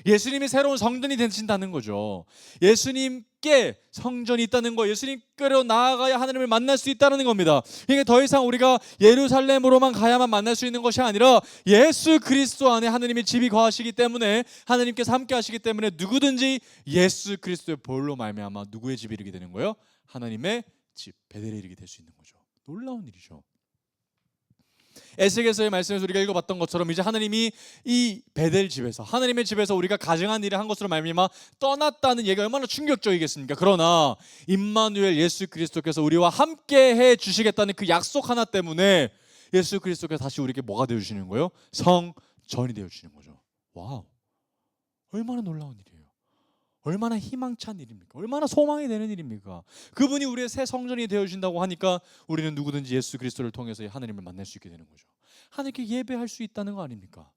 예수님이 새로운 성전이 되신다는 거죠. 예수님께 성전이 있다는 거, 예수님께로 나아가야 하나님을 만날 수 있다는 겁니다. 그러니까 더 이상 우리가 예루살렘으로만 가야만 만날 수 있는 것이 아니라 예수 그리스도 안에 하나님의 집이 거하시기 때문에, 하나님께서 함께 하시기 때문에 누구든지 예수 그리스도의 보혈로 말미암아 누구의 집이 이르게 되는 거예요? 하나님의 집, 베델에 이르게 될 수 있는 거죠. 놀라운 일이죠. 에스겔서의 말씀에서 우리가 읽어봤던 것처럼 이제 하나님이 이 베델 집에서, 하나님의 집에서 우리가 가증한 일을 한 것으로 말미암아 떠났다는 얘기가 얼마나 충격적이겠습니까? 그러나 임마누엘 예수 그리스도께서 우리와 함께 해 주시겠다는 그 약속 하나 때문에 예수 그리스도께서 다시 우리에게 뭐가 되어주시는 거예요? 성전이 되어주시는 거죠. 와우, 얼마나 놀라운 일이에요. 얼마나 희망찬 일입니까? 얼마나 소망이 되는 일입니까? 그분이 우리의 새 성전이 되어주신다고 하니까 우리는 누구든지 예수 그리스도를 통해서 하나님을 만날 수 있게 되는 거죠. 하나님께 예배할 수 있다는 거 아닙니까?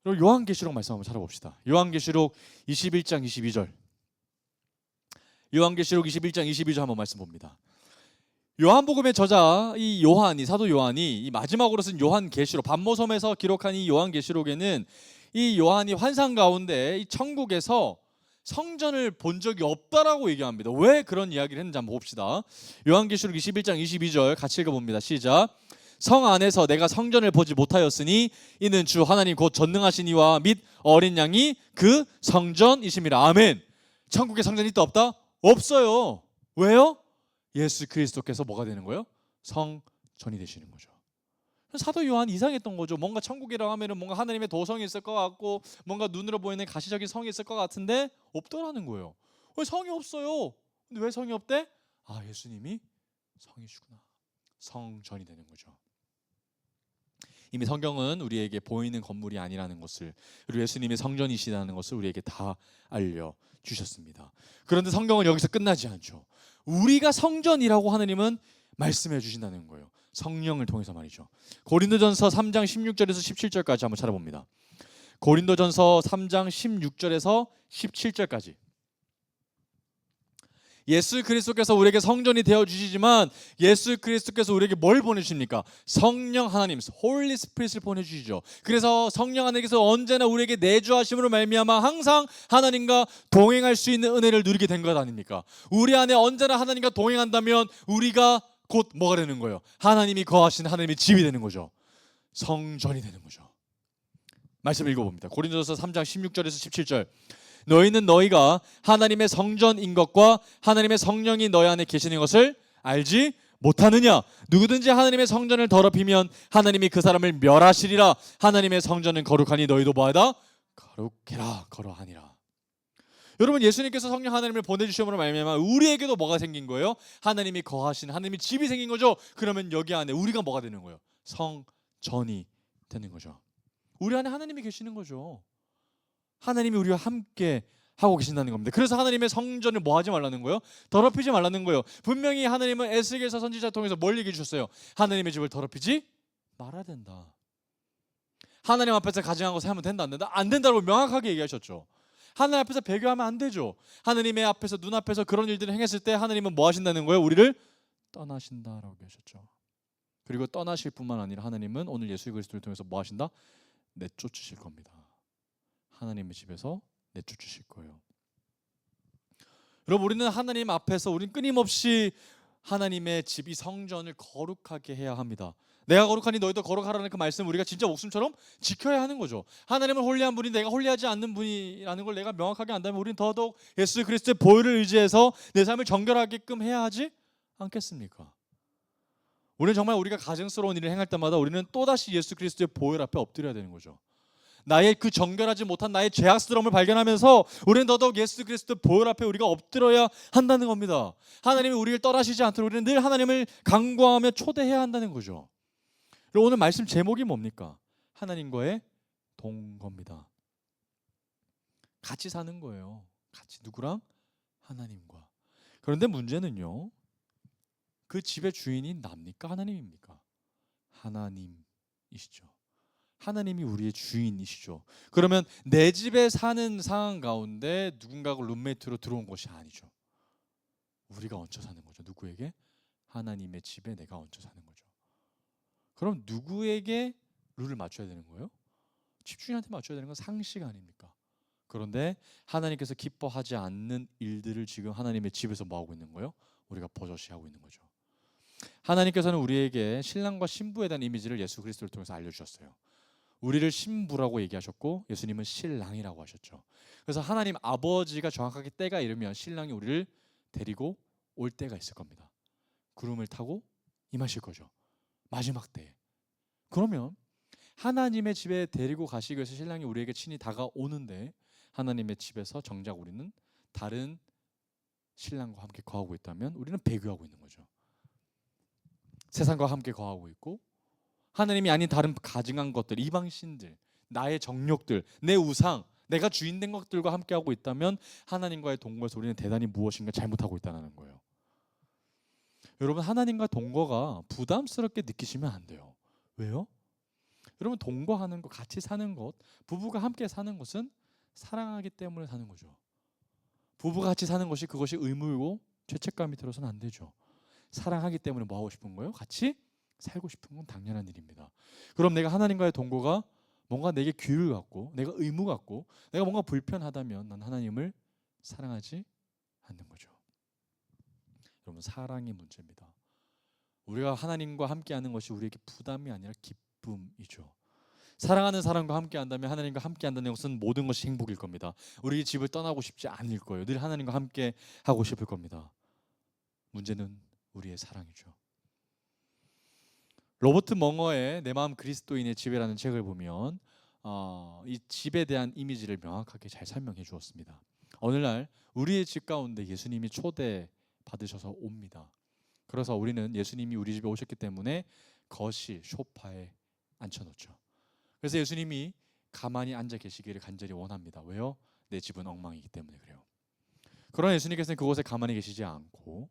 그리고 요한계시록 말씀 한번 찾아봅시다. 요한계시록 21장 22절. 요한계시록 21장 22절 한번 말씀 봅니다. 요한복음의 저자 이 요한이, 사도 요한이 이 마지막으로 쓴 요한계시록, 반모섬에서 기록한 이 요한계시록에는 이 요한이 환상 가운데 이 천국에서 성전을 본 적이 없다라고 얘기합니다. 왜 그런 이야기를 했는지 한번 봅시다. 요한계시록 21장 22절 같이 읽어봅니다. 시작. 성 안에서 내가 성전을 보지 못하였으니 이는 주 하나님 곧 전능하신 이와 및 어린 양이 그 성전이심이라. 아멘. 천국에 성전이 있다 없다? 없어요. 왜요? 예수 그리스도께서 뭐가 되는 거예요? 성전이 되시는 거죠. 사도 요한이 이상했던 거죠. 뭔가 천국이라고 하면은 뭔가 하나님의 도성이 있을 것 같고 뭔가 눈으로 보이는 가시적인 성이 있을 것 같은데 없더라는 거예요. 왜 성이 없어요? 근데 왜 성이 없대? 아, 예수님이 성이시구나. 성전이 되는 거죠. 이미 성경은 우리에게 보이는 건물이 아니라는 것을, 그리고 예수님이 성전이시라는 것을 우리에게 다 알려주셨습니다. 그런데 성경은 여기서 끝나지 않죠. 우리가 성전이라고 하나님은 말씀해 주신다는 거예요. 성령을 통해서 말이죠. 고린도전서 3장 16절에서 17절까지 한번 찾아봅니다. 고린도전서 3장 16절에서 17절까지. 예수 그리스도께서 우리에게 성전이 되어 주시지만 예수 그리스도께서 우리에게 뭘 보내주십니까? 성령 하나님, 홀리 스피릿을 보내주시죠. 그래서 성령 하나님께서 언제나 우리에게 내주하심으로 말미암아 항상 하나님과 동행할 수 있는 은혜를 누리게 된 것 아닙니까? 우리 안에 언제나 하나님과 동행한다면 우리가 곧 뭐가 되는 거예요? 하나님이 거하시는 하나님의 집이 되는 거죠. 성전이 되는 거죠. 말씀 읽어봅니다. 고린도전서 3장 16절에서 17절. 너희는 너희가 하나님의 성전인 것과 하나님의 성령이 너희 안에 계시는 것을 알지 못하느냐? 누구든지 하나님의 성전을 더럽히면 하나님이 그 사람을 멸하시리라. 하나님의 성전은 거룩하니 너희도 뭐하다? 거룩해라, 거룩하니라. 여러분, 예수님께서 성령 하나님을 보내주심으로 말미암아 우리에게도 뭐가 생긴 거예요? 하나님이 거하시는 하나님의 집이 생긴 거죠. 그러면 여기 안에 우리가 뭐가 되는 거예요? 성전이 되는 거죠. 우리 안에 하나님이 계시는 거죠. 하나님이 우리와 함께 하고 계신다는 겁니다. 그래서 하나님의 성전을 뭐 하지 말라는 거예요? 더럽히지 말라는 거예요. 분명히 하나님은 에스겔서 선지자 통해서 뭘 얘기해 주셨어요? 하나님의 집을 더럽히지 말아야 된다. 하나님 앞에서 가증한 것을 하면 된다 안 된다? 안 된다고 명확하게 얘기하셨죠. 하나님 앞에서 배교하면 안 되죠. 하나님의 앞에서, 눈앞에서 그런 일들을 행했을 때 하나님은 뭐 하신다는 거예요? 우리를 떠나신다라고 하셨죠. 그리고 떠나실 뿐만 아니라 하나님은 오늘 예수 그리스도를 통해서 뭐 하신다? 내쫓으실 겁니다. 하나님의 집에서 내쫓으실 거예요. 여러분, 우리는 하나님 앞에서 우리는 끊임없이 하나님의 집, 이 성전을 거룩하게 해야 합니다. 내가 거룩하니 너희도 거룩하라는 그 말씀 우리가 진짜 목숨처럼 지켜야 하는 거죠. 하나님은 홀리한 분이 내가 홀리하지 않는 분이라는 걸 내가 명확하게 안다면 우리는 더더욱 예수 그리스도의 보혈을 의지해서 내 삶을 정결하게끔 해야 하지 않겠습니까? 우리는 정말 우리가 가증스러운 일을 행할 때마다 우리는 또다시 예수 그리스도의 보혈 앞에 엎드려야 되는 거죠. 나의 그 정결하지 못한 나의 죄악스러움을 발견하면서 우리는 더더욱 예수 그리스도의 보혈 앞에 우리가 엎드려야 한다는 겁니다. 하나님이 우리를 떠나시지 않도록 우리는 늘 하나님을 간구하며 초대해야 한다는 거죠. 그리고 오늘 말씀 제목이 뭡니까? 하나님과의 동거입니다. 같이 사는 거예요. 같이 누구랑? 하나님과. 그런데 문제는요, 그 집의 주인이 납니까? 하나님입니까? 하나님이시죠. 하나님이 우리의 주인이시죠. 그러면 내 집에 사는 상황 가운데 누군가가 룸메이트로 들어온 것이 아니죠. 우리가 얹혀 사는 거죠. 누구에게? 하나님의 집에 내가 얹혀 사는 거죠. 그럼 누구에게 룰을 맞춰야 되는 거예요? 집주인한테 맞춰야 되는 건 상식 아닙니까? 그런데 하나님께서 기뻐하지 않는 일들을 지금 하나님의 집에서 뭐 하고 있는 거예요? 우리가 버젓이 하고 있는 거죠. 하나님께서는 우리에게 신랑과 신부에 대한 이미지를 예수 그리스도를 통해서 알려주셨어요. 우리를 신부라고 얘기하셨고 예수님은 신랑이라고 하셨죠. 그래서 하나님 아버지가 정확하게 때가 이르면 신랑이 우리를 데리고 올 때가 있을 겁니다. 구름을 타고 임하실 거죠. 마지막 때에. 그러면 하나님의 집에 데리고 가시기 위해서 신랑이 우리에게 친히 다가오는데 하나님의 집에서 정작 우리는 다른 신랑과 함께 거하고 있다면 우리는 배교하고 있는 거죠. 세상과 함께 거하고 있고 하나님이 아닌 다른 가증한 것들, 이방신들, 나의 정욕들, 내 우상, 내가 주인된 것들과 함께하고 있다면 하나님과의 동거에서 우리는 대단히 무엇인가 잘못하고 있다는 거예요. 여러분, 하나님과 동거가 부담스럽게 느끼시면 안 돼요. 왜요? 여러분, 동거하는 것, 같이 사는 것, 부부가 함께 사는 것은 사랑하기 때문에 사는 거죠. 부부가 같이 사는 것이 그것이 의무이고 죄책감이 들어서는 안 되죠. 사랑하기 때문에 뭐 하고 싶은 거예요? 같이 살고 싶은 건 당연한 일입니다. 그럼 내가 하나님과의 동거가 뭔가 내게 규율 같고 내가 의무 같고 내가 뭔가 불편하다면 난 하나님을 사랑하지 않는 거죠. 여러분, 사랑이 문제입니다. 우리가 하나님과 함께하는 것이 우리에게 부담이 아니라 기쁨이죠. 사랑하는 사람과 함께한다면 하나님과 함께한다는 것은 모든 것이 행복일 겁니다. 우리 집을 떠나고 싶지 않을 거예요. 늘 하나님과 함께 하고 싶을 겁니다. 문제는 우리의 사랑이죠. 로버트 멍어의 내 마음 그리스도인의 집이라는 책을 보면 이 집에 대한 이미지를 명확하게 잘 설명해 주었습니다. 어느 날 우리의 집 가운데 예수님이 초대 받으셔서 옵니다. 그래서 우리는 예수님이 우리 집에 오셨기 때문에 거실, 소파에 앉혀놓죠. 그래서 예수님이 가만히 앉아 계시기를 간절히 원합니다. 왜요? 내 집은 엉망이기 때문에 그래요. 그러나 예수님께서는 그곳에 가만히 계시지 않고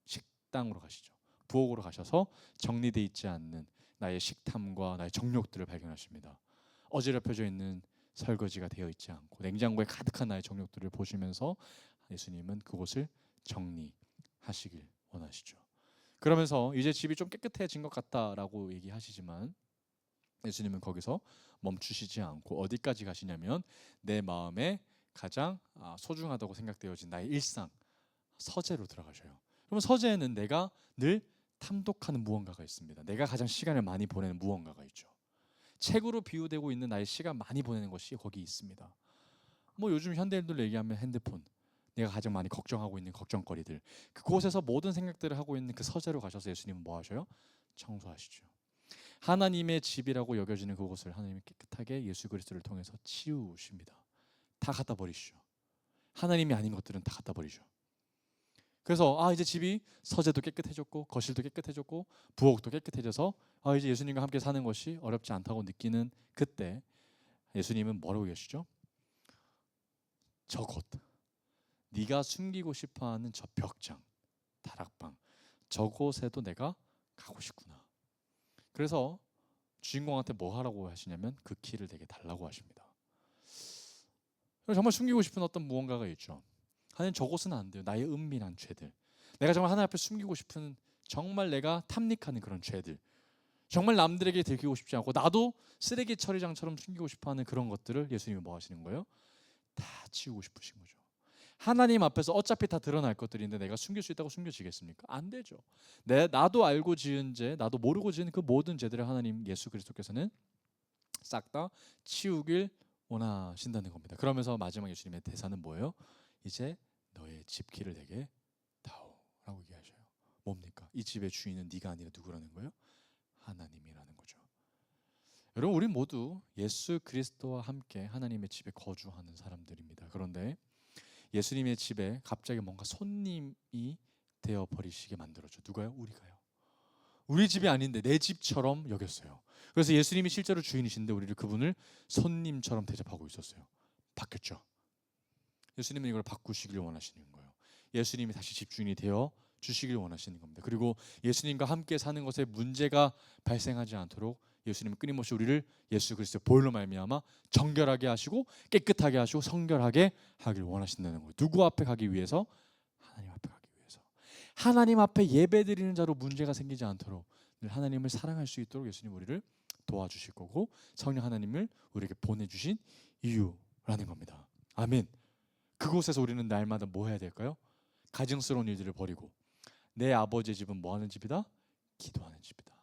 식당으로 가시죠. 부엌으로 가셔서 정리되어 있지 않는 나의 식탐과 나의 정욕들을 발견하십니다. 어지럽혀져 있는 설거지가 되어 있지 않고 냉장고에 가득한 나의 정욕들을 보시면서 예수님은 그곳을 정리하시길 원하시죠. 그러면서 이제 집이 좀 깨끗해진 것 같다라고 얘기하시지만 예수님은 거기서 멈추시지 않고 어디까지 가시냐면 내 마음에 가장 소중하다고 생각되어진 나의 일상, 서재로 들어가셔요. 그러면 서재에는 내가 늘 탐독하는 무언가가 있습니다. 내가 가장 시간을 많이 보내는 무언가가 있죠. 책으로 비유되고 있는 나의 시간 많이 보내는 것이 거기 있습니다. 뭐 요즘 현대인들 얘기하면 핸드폰, 내가 가장 많이 걱정하고 있는 걱정거리들, 그곳에서 모든 생각들을 하고 있는 그 서재로 가셔서 예수님은 뭐 하셔요? 청소하시죠. 하나님의 집이라고 여겨지는 그곳을 하나님이 깨끗하게 예수 그리스도를 통해서 치우십니다. 다 갖다 버리시죠. 하나님이 아닌 것들은 다 갖다 버리죠. 그래서 이제 집이 서재도 깨끗해졌고 거실도 깨끗해졌고 부엌도 깨끗해져서 이제 예수님과 함께 사는 것이 어렵지 않다고 느끼는 그때 예수님은 뭐라고 계시죠? 저곳, 네가 숨기고 싶어하는 저 벽장, 다락방, 저곳에도 내가 가고 싶구나. 그래서 주인공한테 뭐 하라고 하시냐면 그 키를 내게 달라고 하십니다. 정말 숨기고 싶은 어떤 무언가가 있죠. 하나님, 저곳은 안 돼요. 나의 은밀한 죄들, 내가 정말 하나님 앞에 숨기고 싶은, 정말 내가 탐닉하는 그런 죄들, 정말 남들에게 들키고 싶지 않고 나도 쓰레기 처리장처럼 숨기고 싶어하는 그런 것들을 예수님이 뭐 하시는 거예요? 다 치우고 싶으신 거죠. 하나님 앞에서 어차피 다 드러날 것들인데 내가 숨길 수 있다고 숨겨지겠습니까? 안 되죠. 나도 알고 지은 죄, 나도 모르고 지은 그 모든 죄들을 하나님 예수 그리스도께서는 싹 다 치우길 원하신다는 겁니다. 그러면서 마지막 예수님의 대사는 뭐예요? 이제 너의 집기를 내게 다오라고 얘기하셔요. 뭡니까? 이 집의 주인은 네가 아니라 누구라는 거예요? 하나님이라는 거죠. 여러분, 우리 모두 예수 그리스도와 함께 하나님의 집에 거주하는 사람들입니다. 그런데 예수님의 집에 갑자기 뭔가 손님이 되어 버리시게 만들었죠. 누가요? 우리가요. 우리 집이 아닌데 내 집처럼 여겼어요. 그래서 예수님이 실제로 주인이신데 우리를 그분을 손님처럼 대접하고 있었어요. 바뀌었죠. 예수님은 이걸 바꾸시길 원하시는 거예요. 예수님이 다시 집주인이 되어 주시길 원하시는 겁니다. 그리고 예수님과 함께 사는 것에 문제가 발생하지 않도록 예수님은 끊임없이 우리를 예수 그리스도의 보혈로 말미암아 정결하게 하시고 깨끗하게 하시고 성결하게 하길 원하신다는 거예요. 누구 앞에 가기 위해서? 하나님 앞에 가기 위해서. 하나님 앞에 예배드리는 자로 문제가 생기지 않도록 늘 하나님을 사랑할 수 있도록 예수님 우리를 도와주실 거고 성령 하나님을 우리에게 보내주신 이유라는 겁니다. 아멘. 그곳에서 우리는 날마다 뭐 해야 될까요? 가증스러운 일들을 버리고 내 아버지의 집은 뭐 하는 집이다? 기도하는 집이다.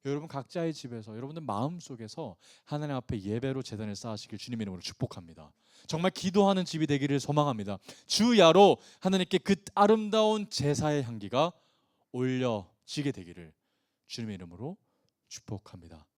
여러분 각자의 집에서 여러분들 마음속에서 하나님 앞에 예배로 제단을 쌓으시길 주님의 이름으로 축복합니다. 정말 기도하는 집이 되기를 소망합니다. 주야로 하나님께 그 아름다운 제사의 향기가 올려지게 되기를 주님의 이름으로 축복합니다.